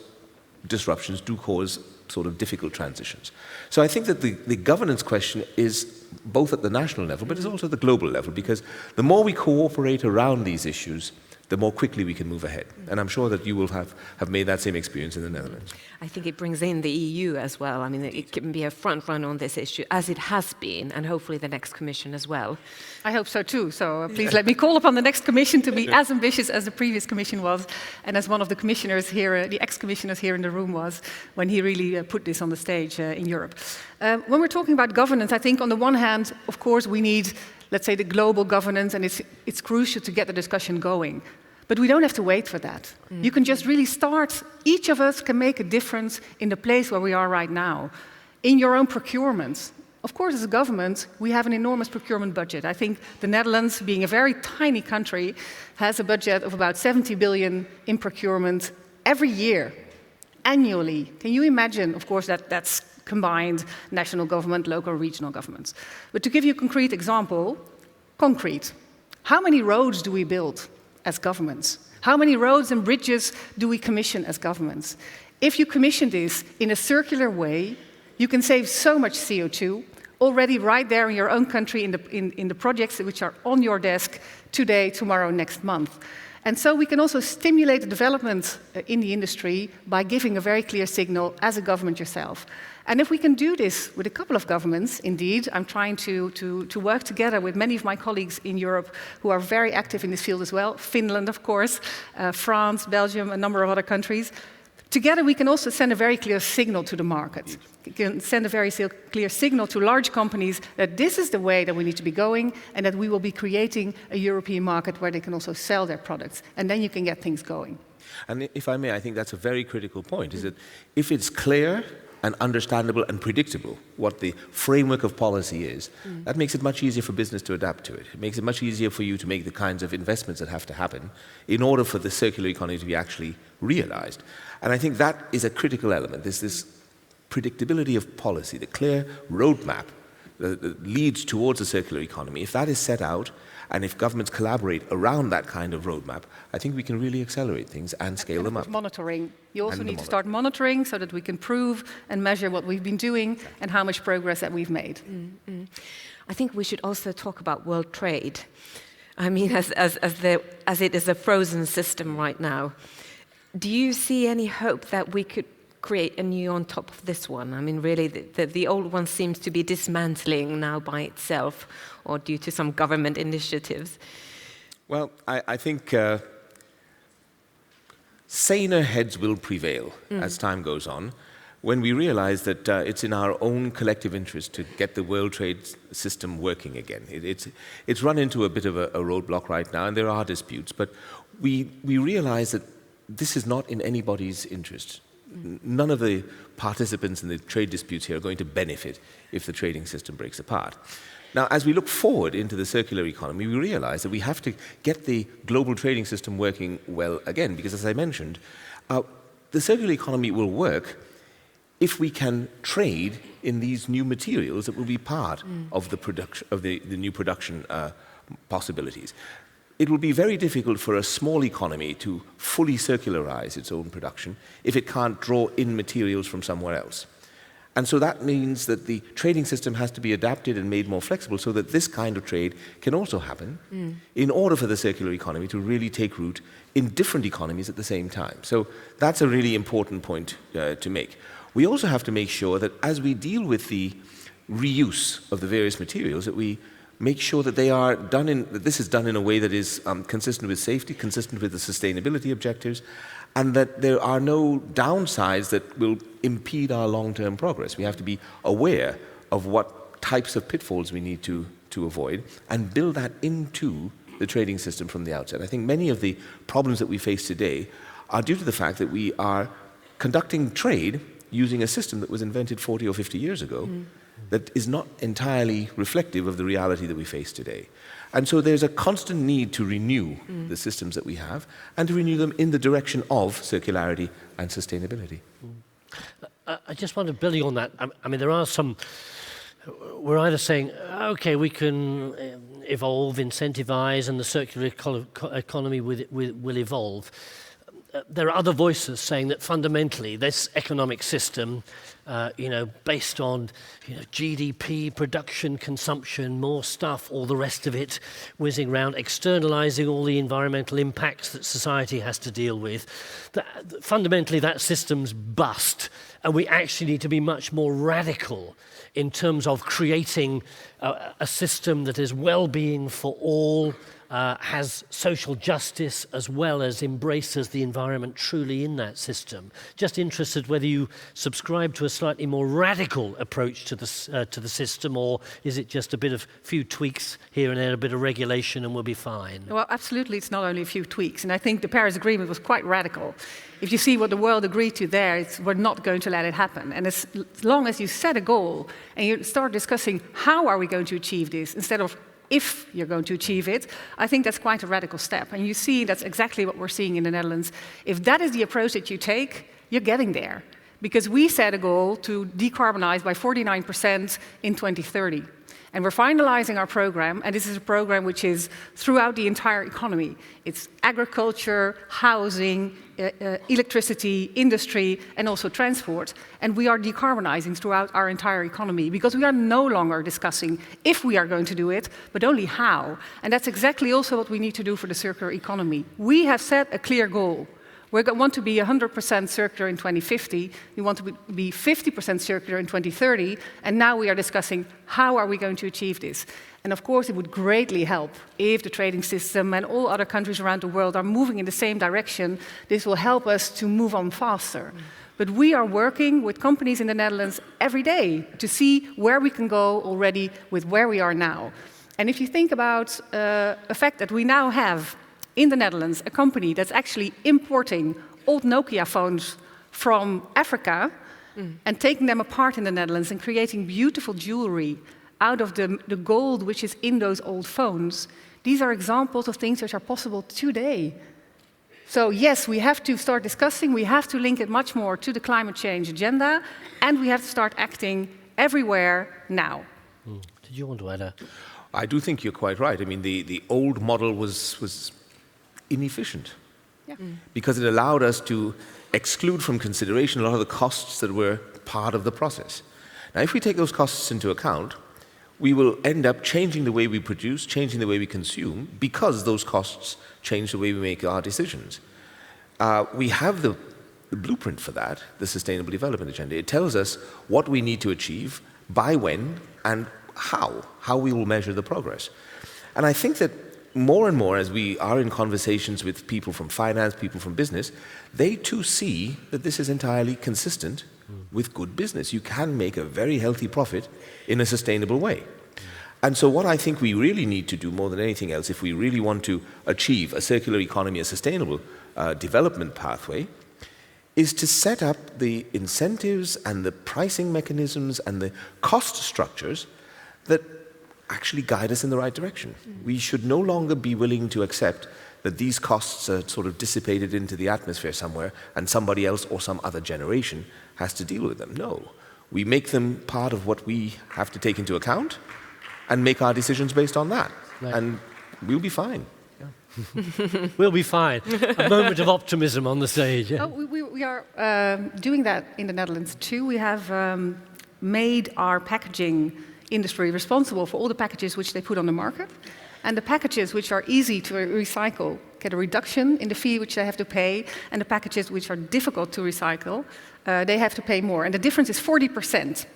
disruptions, do cause sort of difficult transitions. So I think that the governance question is both at the national level, but it's also at the global level, because the more we cooperate around these issues, the more quickly we can move ahead. And I'm sure that you will have made that same experience in the Netherlands. I think it brings in the EU as well. I mean, it can be a front runner on this issue, as it has been, and hopefully the next Commission as well. I hope so too. So please let me call upon the next Commission to be as ambitious as the previous Commission was, and as one of the commissioners here, the ex-commissioners here in the room was, when he really put this on the stage in Europe. When we're talking about governance, I think on the one hand, of course, we need, let's say, the global governance, and it's crucial to get the discussion going. But we don't have to wait for that. You can just really start. Each of us can make a difference in the place where we are right now. In your own procurement. Of course, as a government, we have an enormous procurement budget. I think the Netherlands, being a very tiny country, has a budget of about 70 billion in procurement every year, annually. Can you imagine, of course, that's combined national government, local, regional governments. But to give you a concrete example, concrete. How many roads do we build as governments? How many roads and bridges do we commission as governments? If you commission this in a circular way, you can save so much CO2 already right there in your own country in the projects which are on your desk today, tomorrow, next month. And so we can also stimulate the development in the industry by giving a very clear signal as a government yourself. And if we can do this with a couple of governments, indeed, I'm trying to work together with many of my colleagues in Europe who are very active in this field as well, Finland, of course, France, Belgium, a number of other countries. Together, we can also send a very clear signal to the market. We can send a very clear signal to large companies that this is the way that we need to be going, and that we will be creating a European market where they can also sell their products. And then you can get things going. And if I may, I think that's a very critical point, is that if it's clear and understandable and predictable what the framework of policy is, that makes it much easier for business to adapt to it. It makes it much easier for you to make the kinds of investments that have to happen in order for the circular economy to be actually realized. And I think that is a critical element. There's this predictability of policy, the clear roadmap that leads towards a circular economy. If that is set out, and if governments collaborate around that kind of roadmap, I think we can really accelerate things and scale them up. Monitoring. You also need to start monitoring so that we can prove and measure what we've been doing and how much progress that we've made. I think we should also talk about world trade. I mean, as it is a frozen system right now. Do you see any hope that we could create a new on top of this one? I mean, really, the old one seems to be dismantling now by itself, or due to some government initiatives. Well, I think saner heads will prevail as time goes on, when we realize that it's in our own collective interest to get the world trade system working again. It's run into a bit of a roadblock right now, and there are disputes, but we realize that this is not in anybody's interest. None of the participants in the trade disputes here are going to benefit if the trading system breaks apart. Now, as we look forward into the circular economy, we realize that we have to get the global trading system working well again, because as I mentioned, the circular economy will work if we can trade in these new materials that will be part of the production of the new production possibilities. It will be very difficult for a small economy to fully circularize its own production if it can't draw in materials from somewhere else. And so that means that the trading system has to be adapted and made more flexible so that this kind of trade can also happen in order for the circular economy to really take root in different economies at the same time. So that's a really important point to make. We also have to make sure that as we deal with the reuse of the various materials, that we make sure that that this is done in a way that is consistent with safety, consistent with the sustainability objectives, and that there are no downsides that will impede our long-term progress. We have to be aware of what types of pitfalls we need to avoid and build that into the trading system from the outset. I think many of the problems that we face today are due to the fact that we are conducting trade using a system that was invented 40 or 50 years ago that is not entirely reflective of the reality that we face today. And so there's a constant need to renew the systems that we have and to renew them in the direction of circularity and sustainability. I just wonder, building on that, I mean, there are some, we're either saying, okay, we can evolve, incentivize, and the circular economy will evolve. There are other voices saying that fundamentally this economic system, based on GDP, production, consumption, more stuff, all the rest of it, whizzing around, externalizing all the environmental impacts that society has to deal with, fundamentally that system's bust, and we actually need to be much more radical in terms of creating a system that is well-being for all, has social justice as well as embraces the environment truly in that system. Just interested whether you subscribe to a slightly more radical approach to the system, or is it just a bit of few tweaks here and there, a bit of regulation, and we'll be fine? Well, absolutely, it's not only a few tweaks. And I think the Paris Agreement was quite radical. If you see what the world agreed to there, we're not going to let it happen. And as long as you set a goal and you start discussing how are we going to achieve this, instead of if you're going to achieve it, I think that's quite a radical step. And you see that's exactly what we're seeing in the Netherlands. If that is the approach that you take, you're getting there. Because we set a goal to decarbonize by 49% in 2030. And we're finalizing our program, and this is a program which is throughout the entire economy. It's agriculture, housing, electricity, industry, and also transport. And we are decarbonizing throughout our entire economy because we are no longer discussing if we are going to do it, but only how. And that's exactly also what we need to do for the circular economy. We have set a clear goal. We want to be 100% circular in 2050, we want to be 50% circular in 2030, and now we are discussing how are we going to achieve this. And of course it would greatly help if the trading system and all other countries around the world are moving in the same direction. This will help us to move on faster. But we are working with companies in the Netherlands every day to see where we can go already with where we are now. And if you think about the fact that we now have in the Netherlands a company that's actually importing old Nokia phones from Africa and taking them apart in the Netherlands and creating beautiful jewelry out of the gold which is in those old phones. These are examples of things which are possible today. So yes, we have to start discussing, we have to link it much more to the climate change agenda, and we have to start acting everywhere now. Did you want to add a... I do think you're quite right. I mean, the old model was inefficient because it allowed us to exclude from consideration a lot of the costs that were part of the process. Now, if we take those costs into account, we will end up changing the way we produce, changing the way we consume, because those costs change the way we make our decisions. We have the blueprint for that, the Sustainable Development Agenda. It tells us what we need to achieve, by when, and how we will measure the progress. And I think that more and more, as we are in conversations with people from finance, people from business, they too see that this is entirely consistent with good business. You can make a very healthy profit in a sustainable way. And so what I think we really need to do more than anything else, if we really want to achieve a circular economy, a sustainable development pathway, is to set up the incentives and the pricing mechanisms and the cost structures that actually guide us in the right direction. We should no longer be willing to accept that these costs are sort of dissipated into the atmosphere somewhere and somebody else or some other generation has to deal with them. No, we make them part of what we have to take into account and make our decisions based on that. Right. And we'll be fine. Yeah. We'll be fine. A moment of optimism on the stage. Yeah. We are doing that in the Netherlands too. We have made our packaging industry responsible for all the packages which they put on the market. And the packages which are easy to recycle get a reduction in the fee which they have to pay, and the packages which are difficult to recycle, they have to pay more. And the difference is 40%.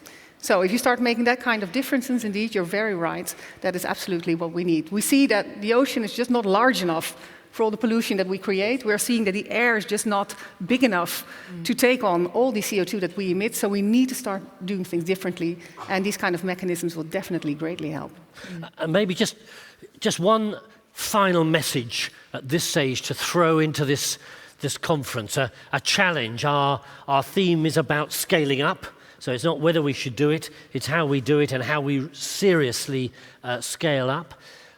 So if you start making that kind of differences, indeed, you're very right. That is absolutely what we need. We see that the ocean is just not large enough for all the pollution that we create. We're seeing that the air is just not big enough to take on all the CO2 that we emit. So we need to start doing things differently. And these kind of mechanisms will definitely greatly help. And maybe just one final message at this stage to throw into this conference, a challenge. Our theme is about scaling up. So it's not whether we should do it, it's how we do it and how we seriously scale up.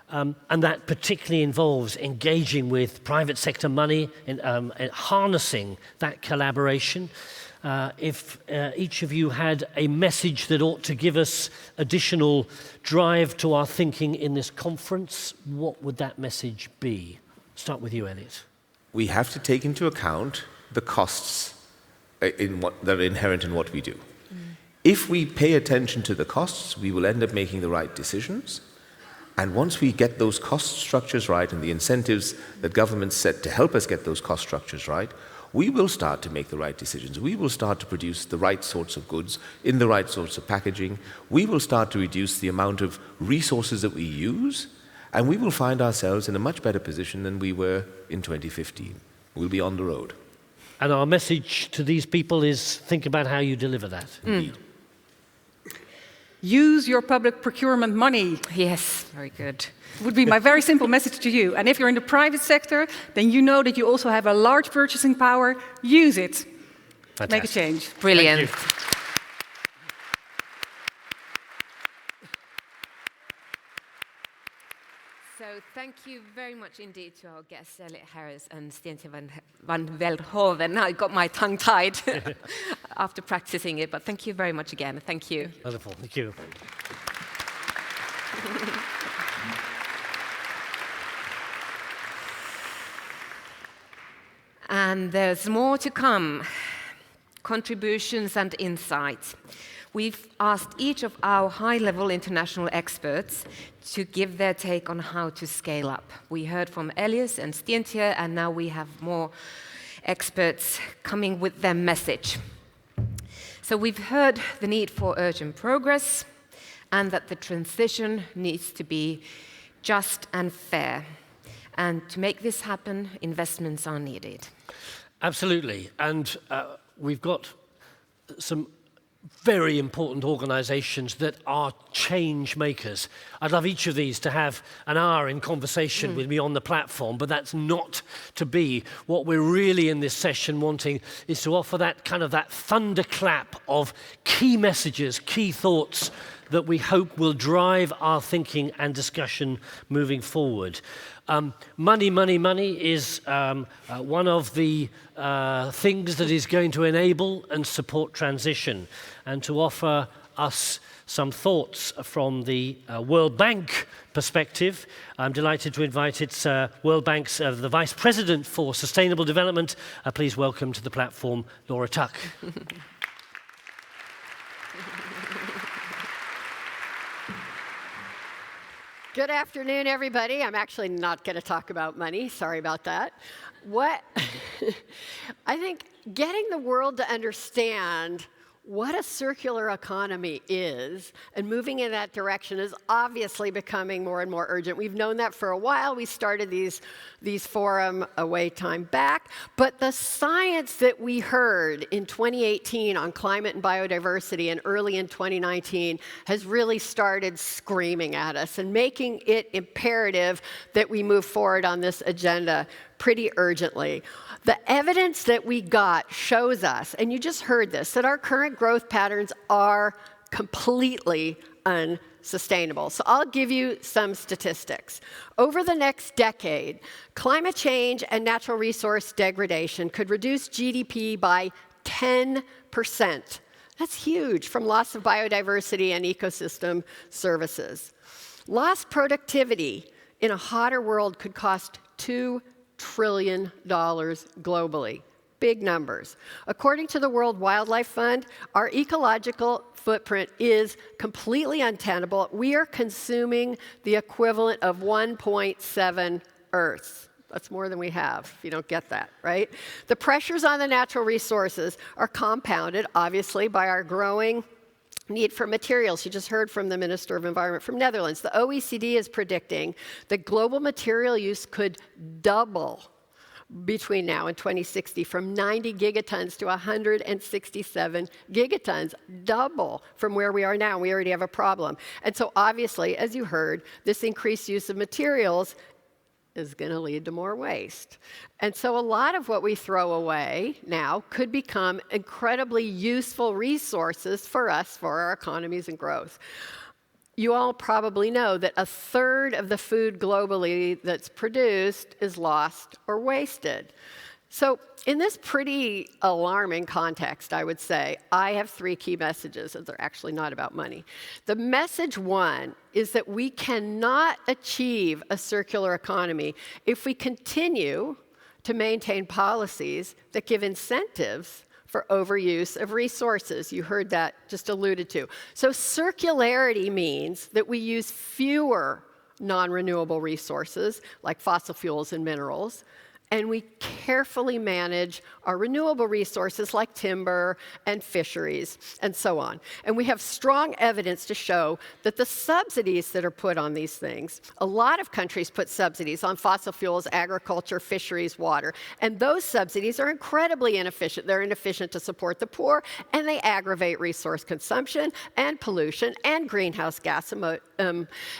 And that particularly involves engaging with private sector money and harnessing that collaboration. If each of you had a message that ought to give us additional drive to our thinking in this conference, what would that message be? Start with you, Elliot. We have to take into account the costs that are inherent in what we do. If we pay attention to the costs, we will end up making the right decisions. And once we get those cost structures right and the incentives that governments set to help us get those cost structures right, we will start to make the right decisions. We will start to produce the right sorts of goods in the right sorts of packaging. We will start to reduce the amount of resources that we use, and we will find ourselves in a much better position than we were in 2015. We'll be on the road. And our message to these people is think about how you deliver that. Indeed. Use your public procurement money. Yes, very good. Would be my very simple message to you. And if you're in the private sector, then you know that you also have a large purchasing power. Use it. Fantastic. Make a change. Brilliant. So thank you very much indeed to our guests, Elliot Harris and Stientje van Veldhoven. I got my tongue tied after practicing it, but thank you very much again. Thank you. Wonderful. Thank you. And there's more to come. Contributions and insights. We've asked each of our high-level international experts to give their take on how to scale up. We heard from Elias and Stientje, and now we have more experts coming with their message. So we've heard the need for urgent progress and that the transition needs to be just and fair. And to make this happen, investments are needed. Absolutely. And we've got some very important organizations that are change makers. I'd love each of these to have an hour in conversation with me on the platform, but that's not to be. What we're really in this session wanting is to offer that kind of that thunderclap of key messages, key thoughts that we hope will drive our thinking and discussion moving forward. Money, money, money is one of the things that is going to enable and support transition. And to offer us some thoughts from the World Bank perspective, I'm delighted to invite its World Bank's the Vice President for Sustainable Development. Please welcome to the platform, Laura Tuck. Good afternoon, everybody. I'm actually not going to talk about money. Sorry about that. I think getting the world to understand what a circular economy is and moving in that direction is obviously becoming more and more urgent. We've known that for a while. We started these forum a way time back. But the science that we heard in 2018 on climate and biodiversity and early in 2019 has really started screaming at us and making it imperative that we move forward on this agenda pretty urgently. The evidence that we got shows us, and you just heard this, that our current growth patterns are completely unsustainable. So I'll give you some statistics. Over the next decade, climate change and natural resource degradation could reduce GDP by 10%. That's huge, from loss of biodiversity and ecosystem services. Lost productivity in a hotter world could cost $2 trillion globally. Big numbers. According to the World Wildlife Fund, our ecological footprint is completely untenable. We are consuming the equivalent of 1.7 Earths. That's more than we have, if you don't get that, right? The pressures on the natural resources are compounded, obviously, by our growing need for materials. You just heard from the Minister of Environment from Netherlands. The OECD is predicting that global material use could double between now and 2060, from 90 gigatons to 167 gigatons, double from where we are now. We already have a problem. And so obviously, as you heard, this increased use of materials is going to lead to more waste. And so a lot of what we throw away now could become incredibly useful resources for us, for our economies and growth. You all probably know that a third of the food globally that's produced is lost or wasted. So in this pretty alarming context, I would say, I have 3 key messages, and they're actually not about money. The message 1 is that we cannot achieve a circular economy if we continue to maintain policies that give incentives for overuse of resources. You heard that just alluded to. So circularity means that we use fewer non-renewable resources, like fossil fuels and minerals, and we carefully manage our renewable resources like timber and fisheries and so on. And we have strong evidence to show that the subsidies that are put on these things, a lot of countries put subsidies on fossil fuels, agriculture, fisheries, water, and those subsidies are incredibly inefficient. They're inefficient to support the poor, and they aggravate resource consumption and pollution and greenhouse gas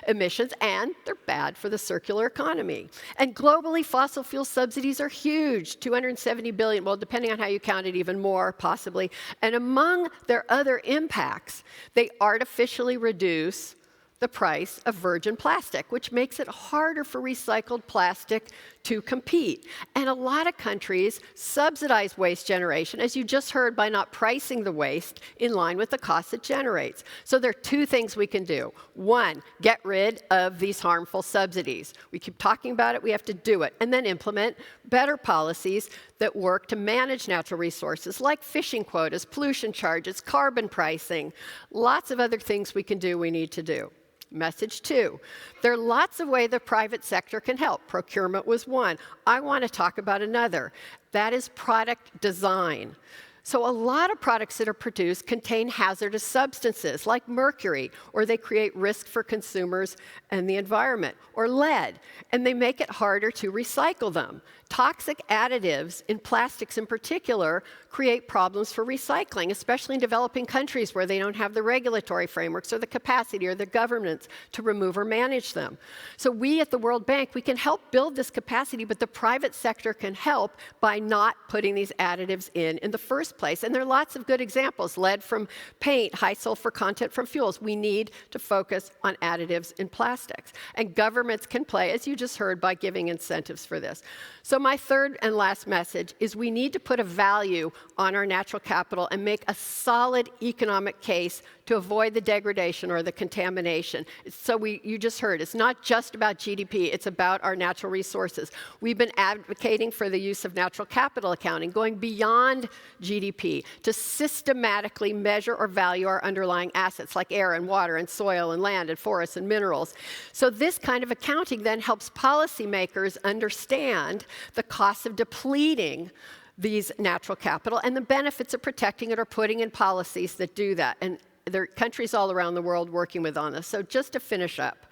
emissions, and they're bad for the circular economy. And globally, fossil fuel subsidies are huge, 270 billion, well, depending on how you count it, even more, possibly. And among their other impacts, they artificially reduce the price of virgin plastic, which makes it harder for recycled plastic to compete. And a lot of countries subsidize waste generation, as you just heard, by not pricing the waste in line with the cost it generates. So there are 2 things we can do. 1, get rid of these harmful subsidies. We keep talking about it, we have to do it. And then implement better policies that work to manage natural resources, like fishing quotas, pollution charges, carbon pricing. Lots of other things we can do, we need to do. Message 2, there are lots of ways the private sector can help. Procurement was one. I want to talk about another. That is product design. So a lot of products that are produced contain hazardous substances like mercury, or they create risk for consumers and the environment, or lead, and they make it harder to recycle them. Toxic additives in plastics in particular create problems for recycling, especially in developing countries where they don't have the regulatory frameworks or the capacity or the governments to remove or manage them. So we at the World Bank, we can help build this capacity, but the private sector can help by not putting these additives in the first place. And there are lots of good examples: lead from paint, high sulfur content from fuels. We need to focus on additives in plastics. And governments can play, as you just heard, by giving incentives for this. So my third and last message is we need to put a value on our natural capital and make a solid economic case to avoid the degradation or the contamination. So you just heard, it's not just about GDP, it's about our natural resources. We've been advocating for the use of natural capital accounting, going beyond GDP to systematically measure or value our underlying assets like air and water and soil and land and forests and minerals. So this kind of accounting then helps policymakers understand the costs of depleting these natural capital and the benefits of protecting it or putting in policies that do that. And there are countries all around the world working with on this. So just to finish up,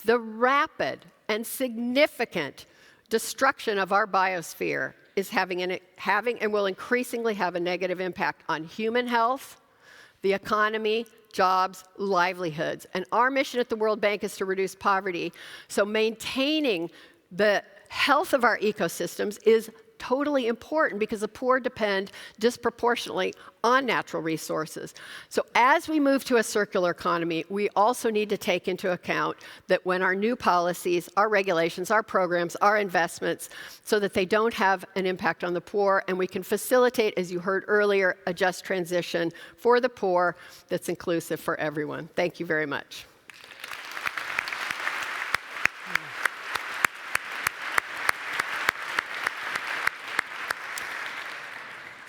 the rapid and significant destruction of our biosphere is having and will increasingly have a negative impact on human health, the economy, jobs, livelihoods. And our mission at the World Bank is to reduce poverty. So maintaining the health of our ecosystems is totally important because the poor depend disproportionately on natural resources. So as we move to a circular economy, we also need to take into account that when our new policies, our regulations, our programs, our investments, so that they don't have an impact on the poor, and we can facilitate, as you heard earlier, a just transition for the poor that's inclusive for everyone. Thank you very much.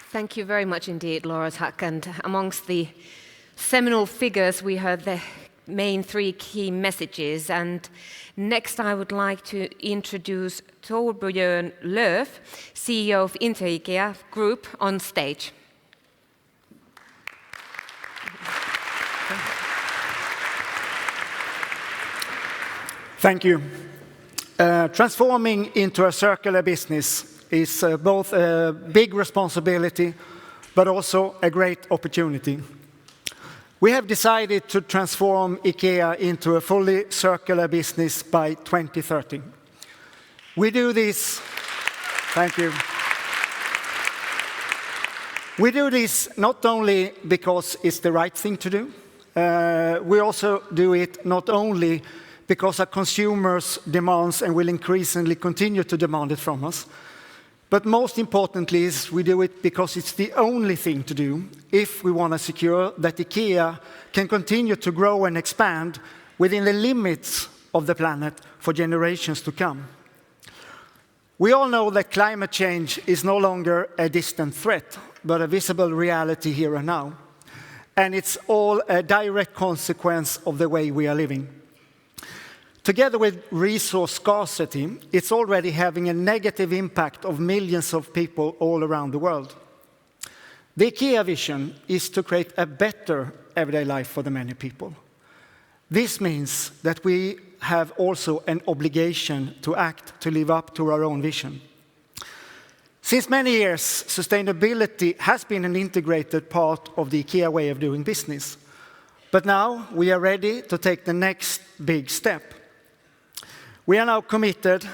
Thank you very much indeed, Laura Tuck. And amongst the seminal figures, we heard the main three key messages. And next I would like to introduce Torbjörn Löf, CEO of Inter-IKEA Group, on stage. Thank you. Transforming into a circular business is both a big responsibility but also a great opportunity. We have decided to transform IKEA into a fully circular business by 2030. We do this, thank you. We do this not only because it's the right thing to do, we also do it not only because our consumers demand and will increasingly continue to demand it from us, but most importantly is we do it because it's the only thing to do if we want to secure that IKEA can continue to grow and expand within the limits of the planet for generations to come. We all know that climate change is no longer a distant threat, but a visible reality here and now. And it's all a direct consequence of the way we are living. Together with resource scarcity, it's already having a negative impact of millions of people all around the world. The IKEA vision is to create a better everyday life for the many people. This means that we have also an obligation to act to live up to our own vision. Since many years, sustainability has been an integrated part of the IKEA way of doing business. But now we are ready to take the next big step. We are now committed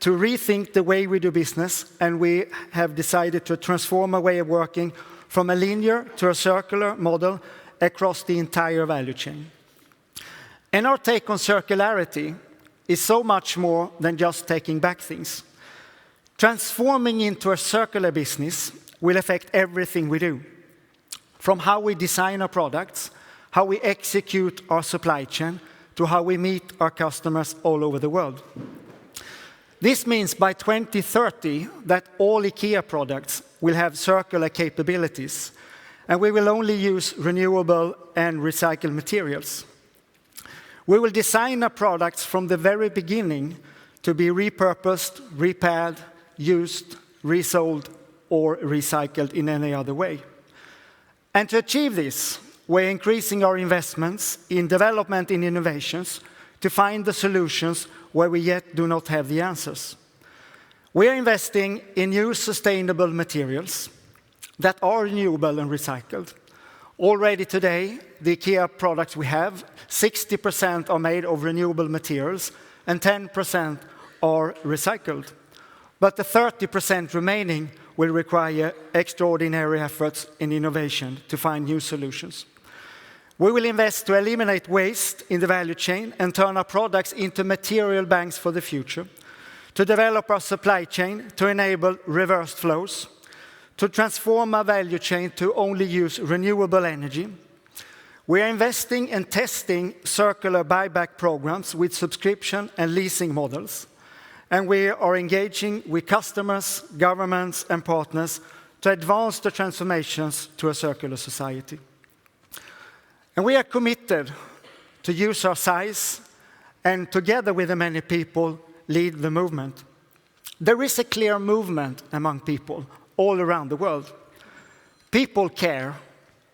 to rethink the way we do business, and we have decided to transform our way of working from a linear to a circular model across the entire value chain. And our take on circularity is so much more than just taking back things. Transforming into a circular business will affect everything we do, from how we design our products, how we execute our supply chain, to how we meet our customers all over the world. This means by 2030 that all IKEA products will have circular capabilities, and we will only use renewable and recycled materials. We will design our products from the very beginning to be repurposed, repaired, used, resold, or recycled in any other way. And to achieve this, we're increasing our investments in development and innovations to find the solutions where we yet do not have the answers. We are investing in new sustainable materials that are renewable and recycled. Already today, the IKEA products we have, 60% are made of renewable materials and 10% are recycled. But the 30% remaining will require extraordinary efforts in innovation to find new solutions. We will invest to eliminate waste in the value chain and turn our products into material banks for the future, to develop our supply chain to enable reversed flows, to transform our value chain to only use renewable energy. We are investing and testing circular buyback programs with subscription and leasing models, and we are engaging with customers, governments, and partners to advance the transformations to a circular society. And we are committed to use our size and, together with the many people, lead the movement. There is a clear movement among people all around the world. People care,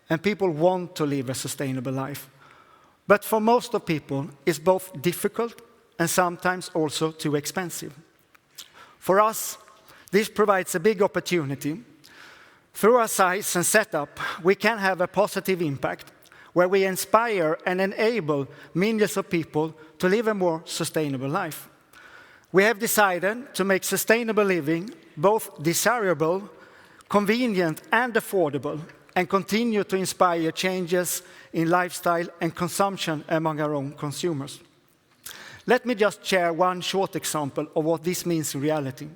and people want to live a sustainable life. But for most of people, it's both difficult and sometimes also too expensive. For us, this provides a big opportunity. Through our size and setup, we can have a positive impact where we inspire and enable millions of people to live a more sustainable life. We have decided to make sustainable living both desirable, convenient, and affordable, and continue to inspire changes in lifestyle and consumption among our own consumers. Let me just share one short example of what this means in reality.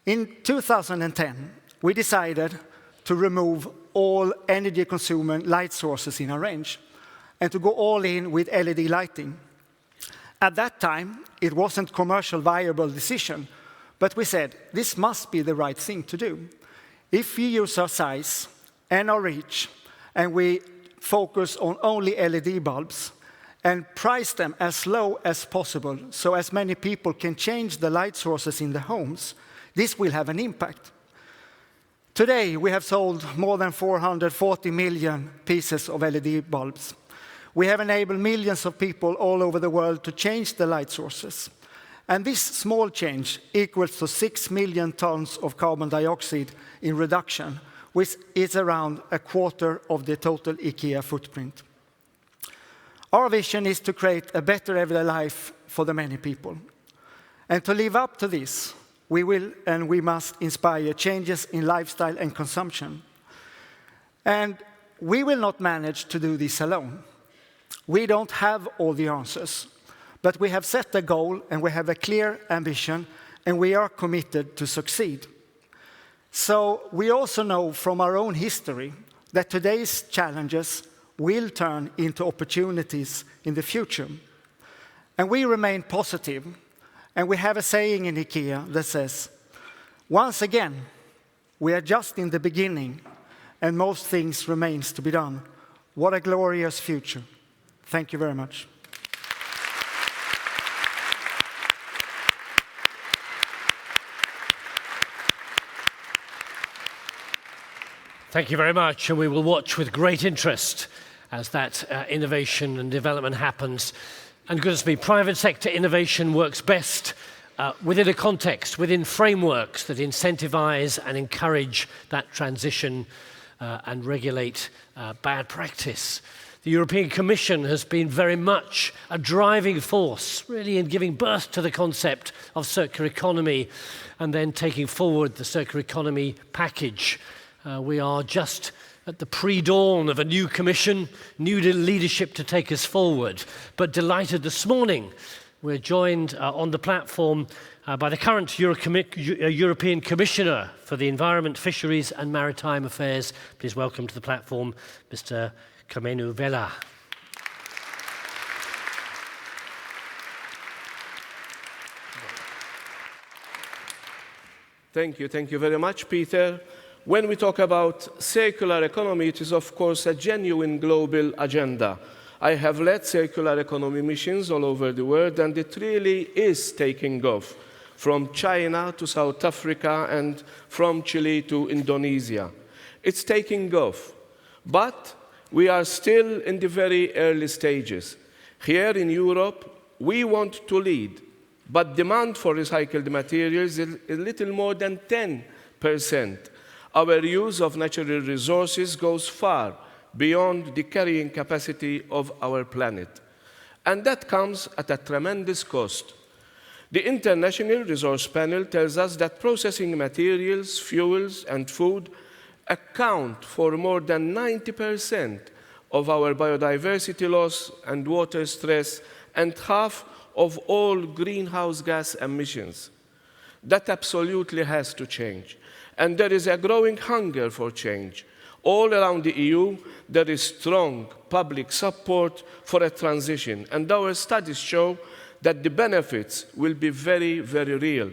In 2010, we decided to remove all energy-consuming light sources in our range and to go all in with LED lighting. At that time, it wasn't a commercially viable decision, but we said, this must be the right thing to do. If we use our size and our reach, and we focus on only LED bulbs and price them as low as possible so as many people can change the light sources in the homes, this will have an impact. Today, we have sold more than 440 million pieces of LED bulbs. We have enabled millions of people all over the world to change the light sources. And this small change equals to 6 million tons of carbon dioxide in reduction, which is around a quarter of the total IKEA footprint. Our vision is to create a better everyday life for the many people. And to live up to this, we will and we must inspire changes in lifestyle and consumption. And we will not manage to do this alone. We don't have all the answers, but we have set a goal and we have a clear ambition and we are committed to succeed. So we also know from our own history that today's challenges will turn into opportunities in the future. And we remain positive. And we have a saying in IKEA that says, once again, we are just in the beginning and most things remains to be done. What a glorious future. Thank you very much. Thank you very much, and we will watch with great interest as that innovation and development happens. And goodness me, private sector innovation works best within a context, within frameworks that incentivize and encourage that transition and regulate bad practice. The European Commission has been very much a driving force, really, in giving birth to the concept of circular economy and then taking forward the circular economy package. We are just at the pre-dawn of a new commission, new leadership to take us forward. But delighted this morning, we're joined on the platform by the current European Commissioner for the Environment, Fisheries and Maritime Affairs. Please welcome to the platform, Mr. Kamenu Vella. Thank you very much, Peter. When we talk about circular economy, it is of course a genuine global agenda. I have led circular economy missions all over the world, and it really is taking off, from China to South Africa and from Chile to Indonesia. It's taking off, but we are still in the very early stages. Here in Europe, we want to lead, but demand for recycled materials is a little more than 10%. Our use of natural resources goes far beyond the carrying capacity of our planet. And that comes at a tremendous cost. The International Resource Panel tells us that processing materials, fuels, and food account for more than 90% of our biodiversity loss and water stress and half of all greenhouse gas emissions. That absolutely has to change. And there is a growing hunger for change. All around the EU, there is strong public support for a transition. And our studies show that the benefits will be very, very real.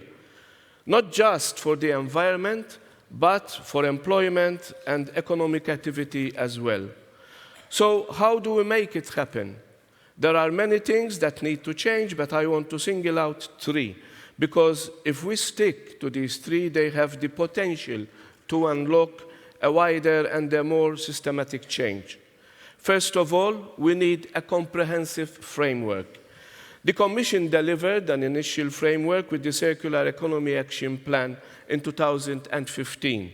Not just for the environment, but for employment and economic activity as well. So how do we make it happen? There are many things that need to change, but I want to single out 3. Because if we stick to these 3, they have the potential to unlock a wider and a more systematic change. First of all, we need a comprehensive framework. The Commission delivered an initial framework with the Circular Economy Action Plan in 2015,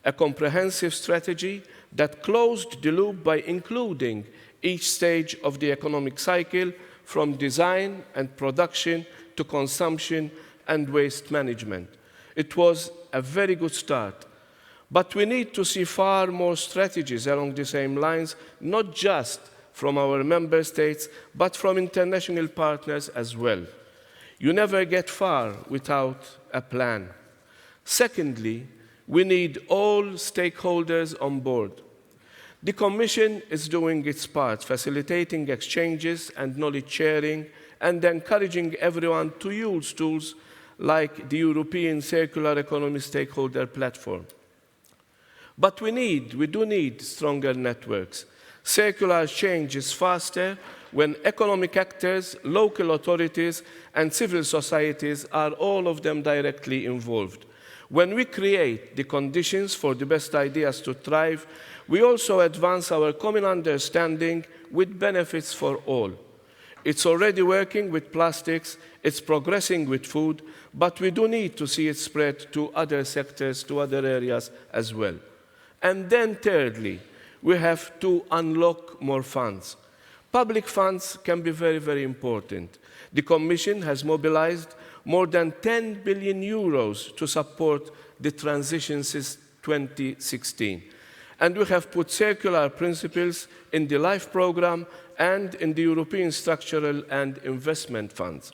a comprehensive strategy that closed the loop by including each stage of the economic cycle, from design and production to consumption and waste management. It was a very good start. But we need to see far more strategies along the same lines, not just from our member states, but from international partners as well. You never get far without a plan. Secondly, we need all stakeholders on board. The Commission is doing its part, facilitating exchanges and knowledge sharing, and encouraging everyone to use tools like the European Circular Economy Stakeholder Platform. But we do need stronger networks. Circular change is faster when economic actors, local authorities, and civil societies are all of them directly involved. When we create the conditions for the best ideas to thrive, we also advance our common understanding with benefits for all. It's already working with plastics, it's progressing with food, but we do need to see it spread to other sectors, to other areas as well. And then thirdly, we have to unlock more funds. Public funds can be very, very important. The Commission has mobilized more than 10 billion euros to support the transition since 2016. And we have put circular principles in the LIFE programme and in the European structural and investment funds.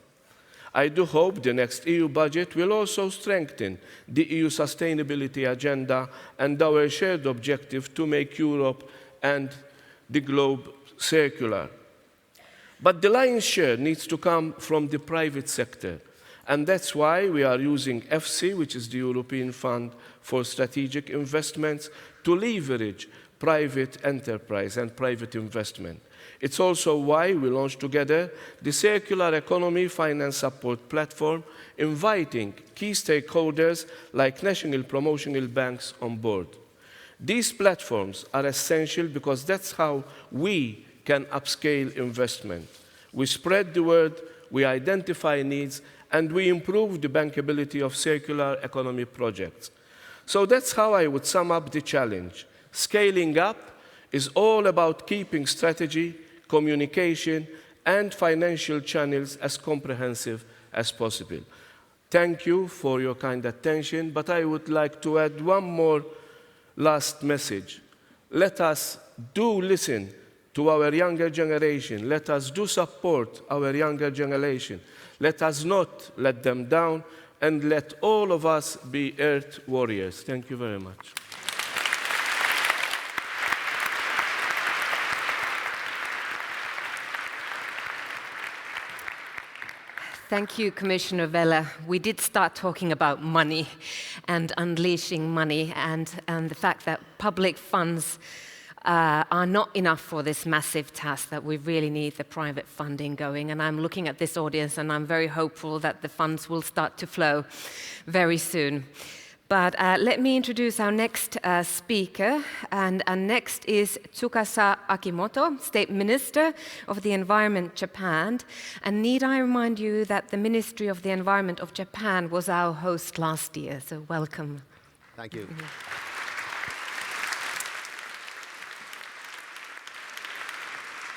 I do hope the next EU budget will also strengthen the EU sustainability agenda and our shared objective to make Europe and the globe circular. But the lion's share needs to come from the private sector. And that's why we are using EFSI, which is the European Fund for Strategic Investments, to leverage private enterprise and private investment. It's also why we launched together the Circular Economy Finance Support Platform, inviting key stakeholders like national promotional banks on board. These platforms are essential because that's how we can upscale investment. We spread the word, we identify needs, and we improve the bankability of circular economy projects. So that's how I would sum up the challenge. Scaling up is all about keeping strategy, communication, and financial channels as comprehensive as possible. Thank you for your kind attention, but I would like to add one more last message. Let us do listen to our younger generation. Let us do support our younger generation. Let us not let them down, and let all of us be Earth warriors. Thank you very much. Thank you, Commissioner Vella. We did start talking about money and unleashing money and the fact that public funds are not enough for this massive task, that we really need the private funding going. And I'm looking at this audience and I'm very hopeful that the funds will start to flow very soon. But let me introduce our next speaker, and next is Tsukasa Akimoto, State Minister of the Environment, Japan. And need I remind you that the Ministry of the Environment of Japan was our host last year, so welcome. Thank you.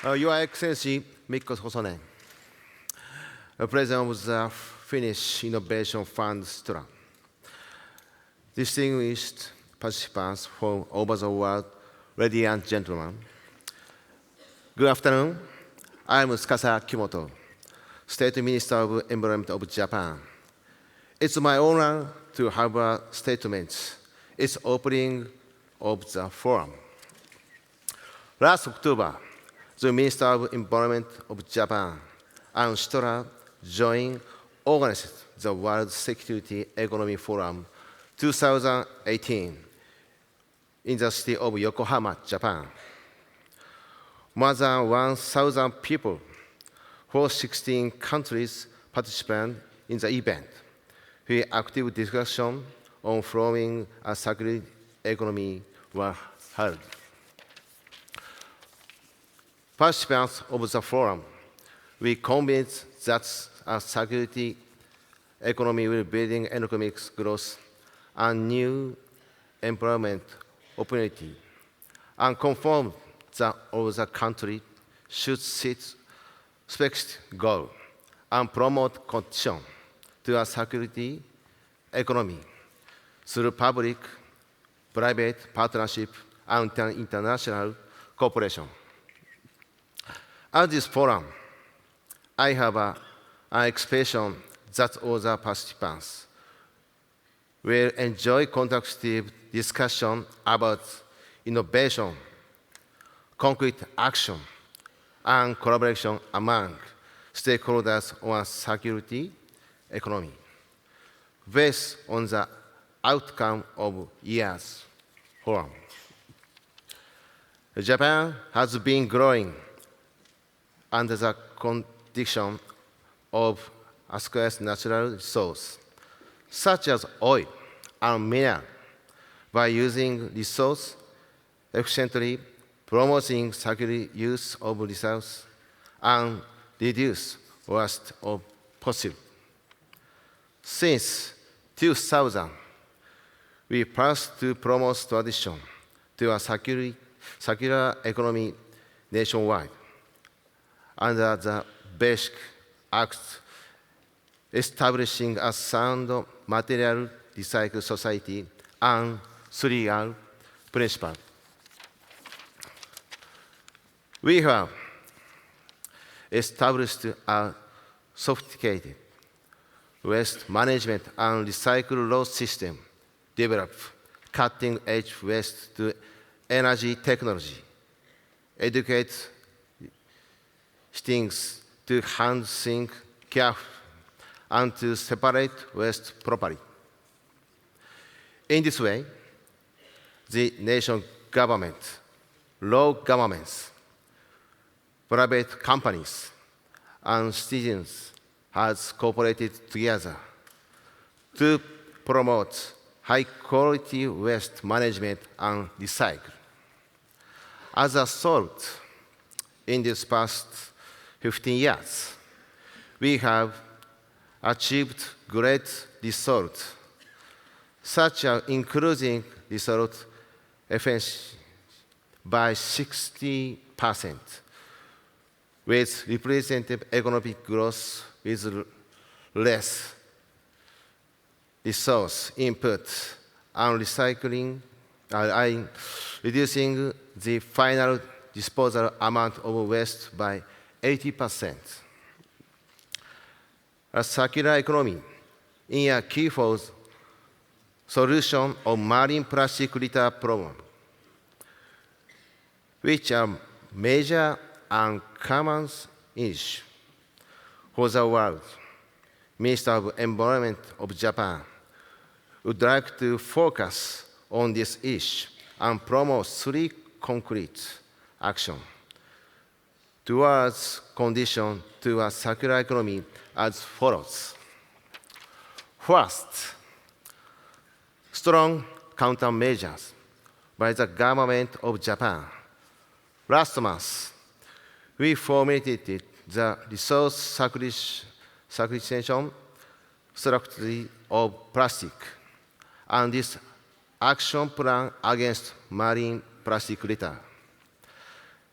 Your Excellency Mikko Hosonen, President of the Finnish Innovation Fund Stura, distinguished participants from over the world, ladies and gentlemen. Good afternoon. I am Tsukasa Akimoto, State Minister of Environment of Japan. It's my honor to have a statement. It's opening of the forum. Last October, the Minister of Environment of Japan and Stora joined organized the World Security Economy Forum 2018 in the city of Yokohama, Japan. More than 1,000 people from 16 countries participated in the event, where active discussion on forming a circular economy were held. Participants of the forum, we convinced that a circular economy will build economic growth and new employment opportunity, and confirmed that all the countries should set specific goals and promote competition to a circular economy through public-private partnership and international cooperation. At this forum, I have an expectation that all the participants will enjoy constructive discussion about innovation, concrete action, and collaboration among stakeholders on a circular economy, based on the outcome of year's forum. Japan has been growing under the condition of scarce natural resources, such as oil and mineral, by using resources efficiently, promoting circular use of resources, and reduce waste of possible. Since 2000, we passed to promote tradition to a circular economy nationwide under the Basic Act, establishing a sound material recycle society and 3R principle. We have established a sophisticated waste management and recycle law system, developed cutting-edge waste to energy technology, educate things to hand think carefully, and to separate waste properly. In this way, the nation government, local governments, private companies, and citizens has cooperated together to promote high-quality waste management and recycle. As a result, in these past 15 years, we have achieved great results, such as increasing resource efficiency by 60%, with representative economic growth with less resource input and recycling, reducing the final disposal amount of waste by 80%. A circular economy is a key for solution of marine plastic litter problem, which are major and common issue for the world. Minister of Environment of Japan would like to focus on this issue and promote 3 concrete actions towards condition to a circular economy as follows. First, strong countermeasures by the government of Japan. Last month, we formulated the resource circulation strategy of plastic and this action plan against marine plastic litter.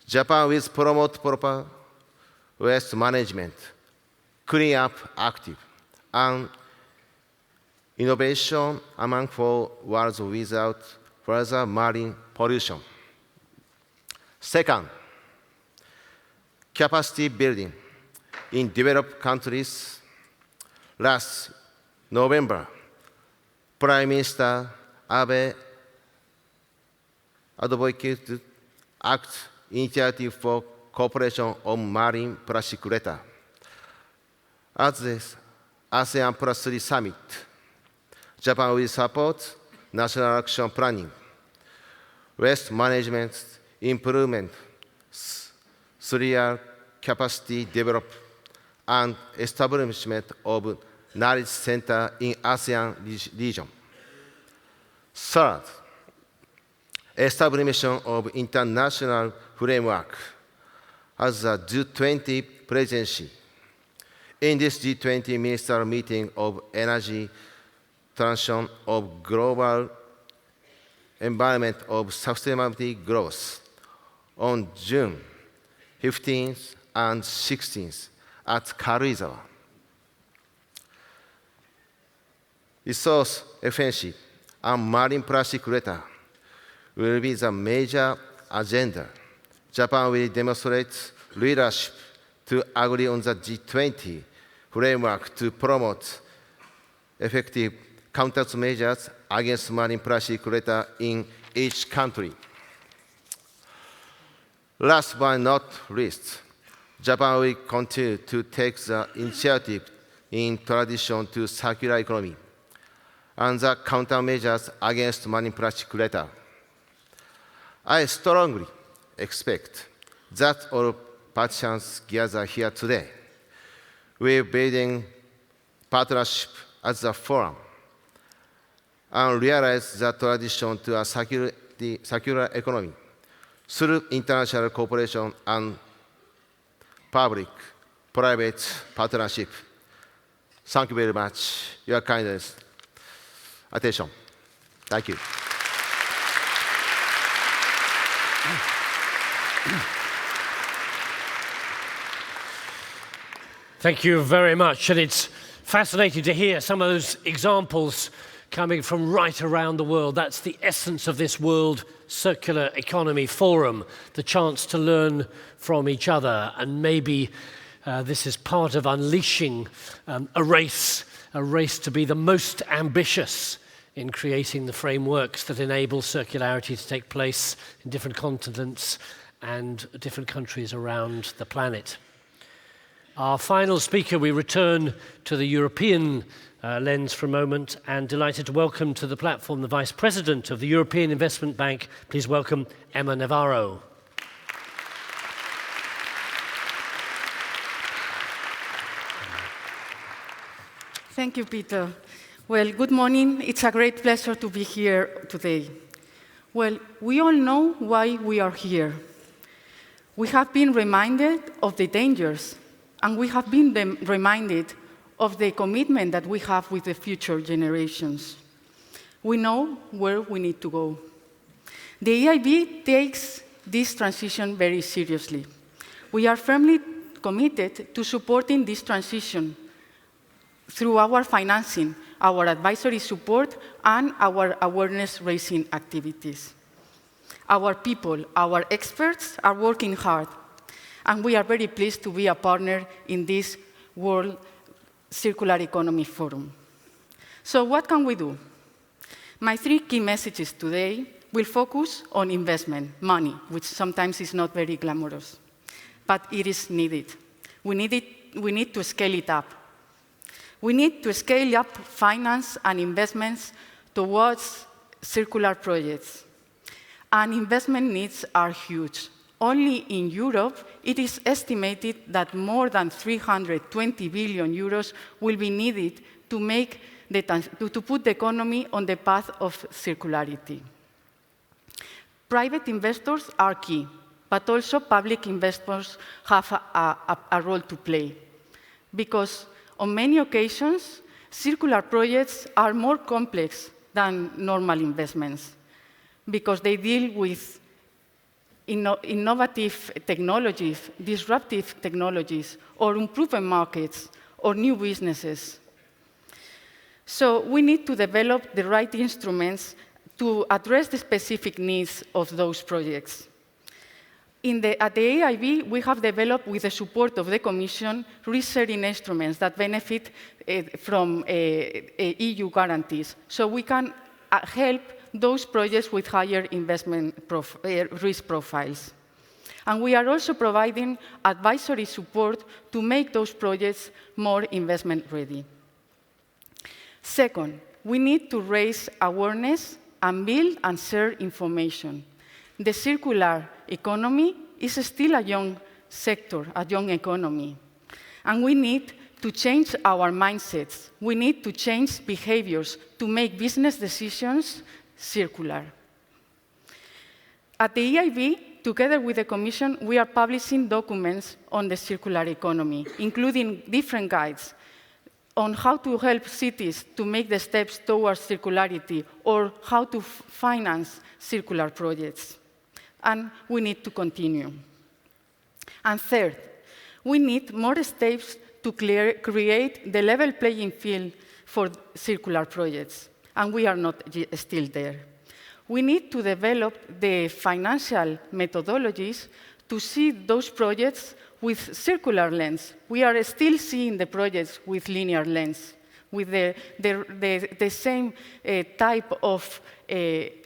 Japan will promote proper waste management, clean up active, and innovation among 4 worlds without further marine pollution. Second, capacity building in developed countries. Last November, Prime Minister Abe advocated Act Initiative for Cooperation on Marine Plastic Litter. At the ASEAN Plus 3 Summit, Japan will support national action planning, waste management improvement, 3R capacity development, and establishment of knowledge center in ASEAN region. Third, establishment of international framework as a G20 presidency. In this G20 minister meeting of energy transition of global environment of sustainability growth on June 15th and 16th at Karuizawa. Resource efficiency and marine plastic litter will be the major agenda. Japan will demonstrate leadership to agree on the G20 framework to promote effective countermeasures against marine plastic litter in each country. Last but not least, Japan will continue to take the initiative in transition to circular economy and the countermeasures against marine plastic litter. I strongly expect that all participants gather here today. We're building partnership as a forum and realize the transition to a circular economy through international cooperation and public-private partnership. Thank you very much. Your kindness. Attention. Thank you. Thank you very much. And it's fascinating to hear some of those examples coming from right around the world. That's the essence of this World Circular Economy Forum, the chance to learn from each other. And maybe this is part of unleashing a race to be the most ambitious in creating the frameworks that enable circularity to take place in different continents and different countries around the planet. Our final speaker, we return to the European lens for a moment, and delighted to welcome to the platform the Vice President of the European Investment Bank. Please welcome Emma Navarro. Thank you, Peter. Well, good morning. It's a great pleasure to be here today. Well, we all know why we are here. We have been reminded of the dangers, and we have been reminded of the commitment that we have with the future generations. We know where we need to go. The EIB takes this transition very seriously. We are firmly committed to supporting this transition through our financing, our advisory support, and our awareness-raising activities. Our people, our experts are working hard, and we are very pleased to be a partner in this World Circular Economy Forum. So what can we do? My three key messages today will focus on investment, money, which sometimes is not very glamorous, but it is needed. We need to scale it up. We need to scale up finance and investments towards circular projects. And investment needs are huge. Only in Europe, it is estimated that more than 320 billion euros will be needed to put the economy on the path of circularity. Private investors are key, but also public investors have a role to play. Because on many occasions, circular projects are more complex than normal investments, because they deal with innovative technologies, disruptive technologies, or unproven markets, or new businesses. So we need to develop the right instruments to address the specific needs of those projects. At the EIB, we have developed, with the support of the Commission, risk-sharing instruments that benefit from EU guarantees, so we can help those projects with higher investment risk profiles. And we are also providing advisory support to make those projects more investment ready. Second, we need to raise awareness and build and share information. The circular economy is still a young sector, a young economy. And we need to change our mindsets. We need to change behaviors to make business decisions circular. At the EIB, together with the Commission, we are publishing documents on the circular economy, including different guides on how to help cities to make the steps towards circularity, or how to finance circular projects. And we need to continue. And third, we need more steps to create the level playing field for circular projects. And we are not still there. We need to develop the financial methodologies to see those projects with circular lens. We are still seeing the projects with linear lens, with the same type of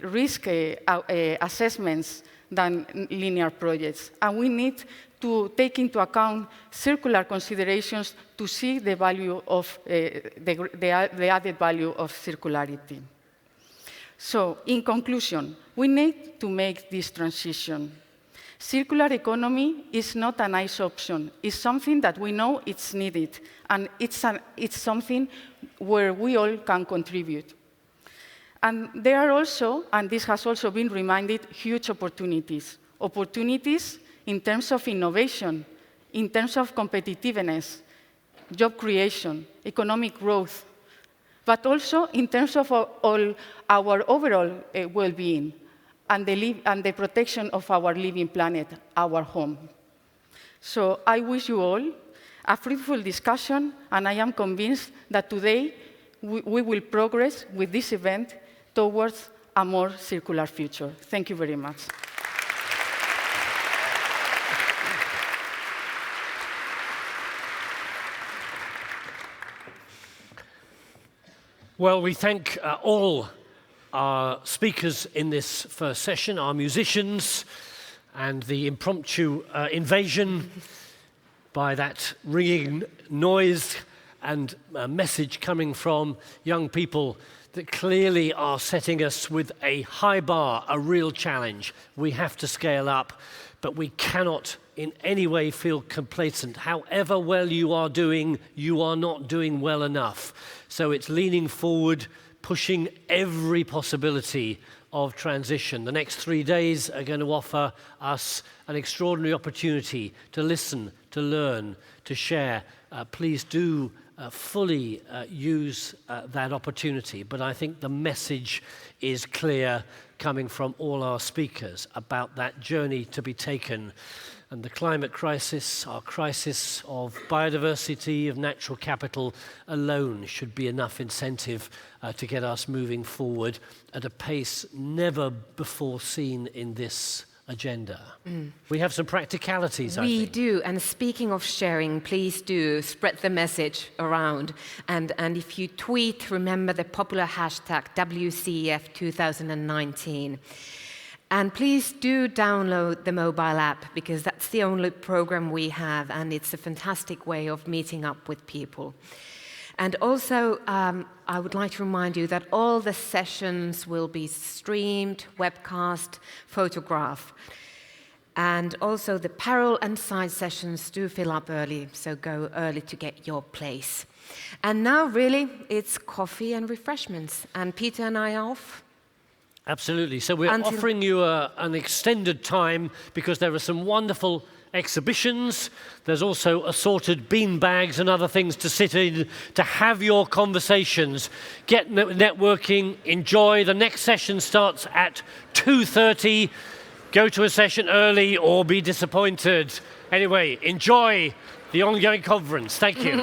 risk assessments than linear projects. And we need to take into account circular considerations to see the value of the added value of circularity. So, in conclusion, we need to make this transition. Circular economy is not a nice option. It's something that we know it's needed, and it's something where we all can contribute. And there are also, and this has also been reminded, huge opportunities. Opportunities in terms of innovation, in terms of competitiveness, job creation, economic growth, but also in terms of all our overall well-being and the protection of our living planet, our home. So I wish you all a fruitful discussion, and I am convinced that today we will progress with this event towards a more circular future. Thank you very much. Well, we thank all our speakers in this first session, our musicians, and the impromptu invasion by that ringing noise and a message coming from young people that clearly are setting us with a high bar, a real challenge. We have to scale up, but we cannot in any way feel complacent. However well you are not doing well enough. So it's leaning forward, pushing every possibility of transition. The next 3 days are going to offer us an extraordinary opportunity to listen, to learn, to share. Please do fully use that opportunity. But I think the message is clear coming from all our speakers about that journey to be taken. And the climate crisis, our crisis of biodiversity, of natural capital alone should be enough incentive to get us moving forward at a pace never before seen in this agenda. We have some practicalities, I think. We do, and speaking of sharing, please do spread the message around. And if you tweet, remember the popular hashtag WCEF2019. And please do download the mobile app, because that's the only program we have, and it's a fantastic way of meeting up with people. And also, I would like to remind you that all the sessions will be streamed, webcast, photographed. And also the parallel and side sessions do fill up early, so go early to get your place. And now, really, it's coffee and refreshments. And Peter and I are off. Absolutely. So we're offering you an extended time because there are some wonderful exhibitions. There's also assorted bean bags and other things to sit in, to have your conversations, get networking, enjoy. The next session starts at 2:30. Go to a session early or be disappointed. Anyway, enjoy the ongoing conference. Thank you.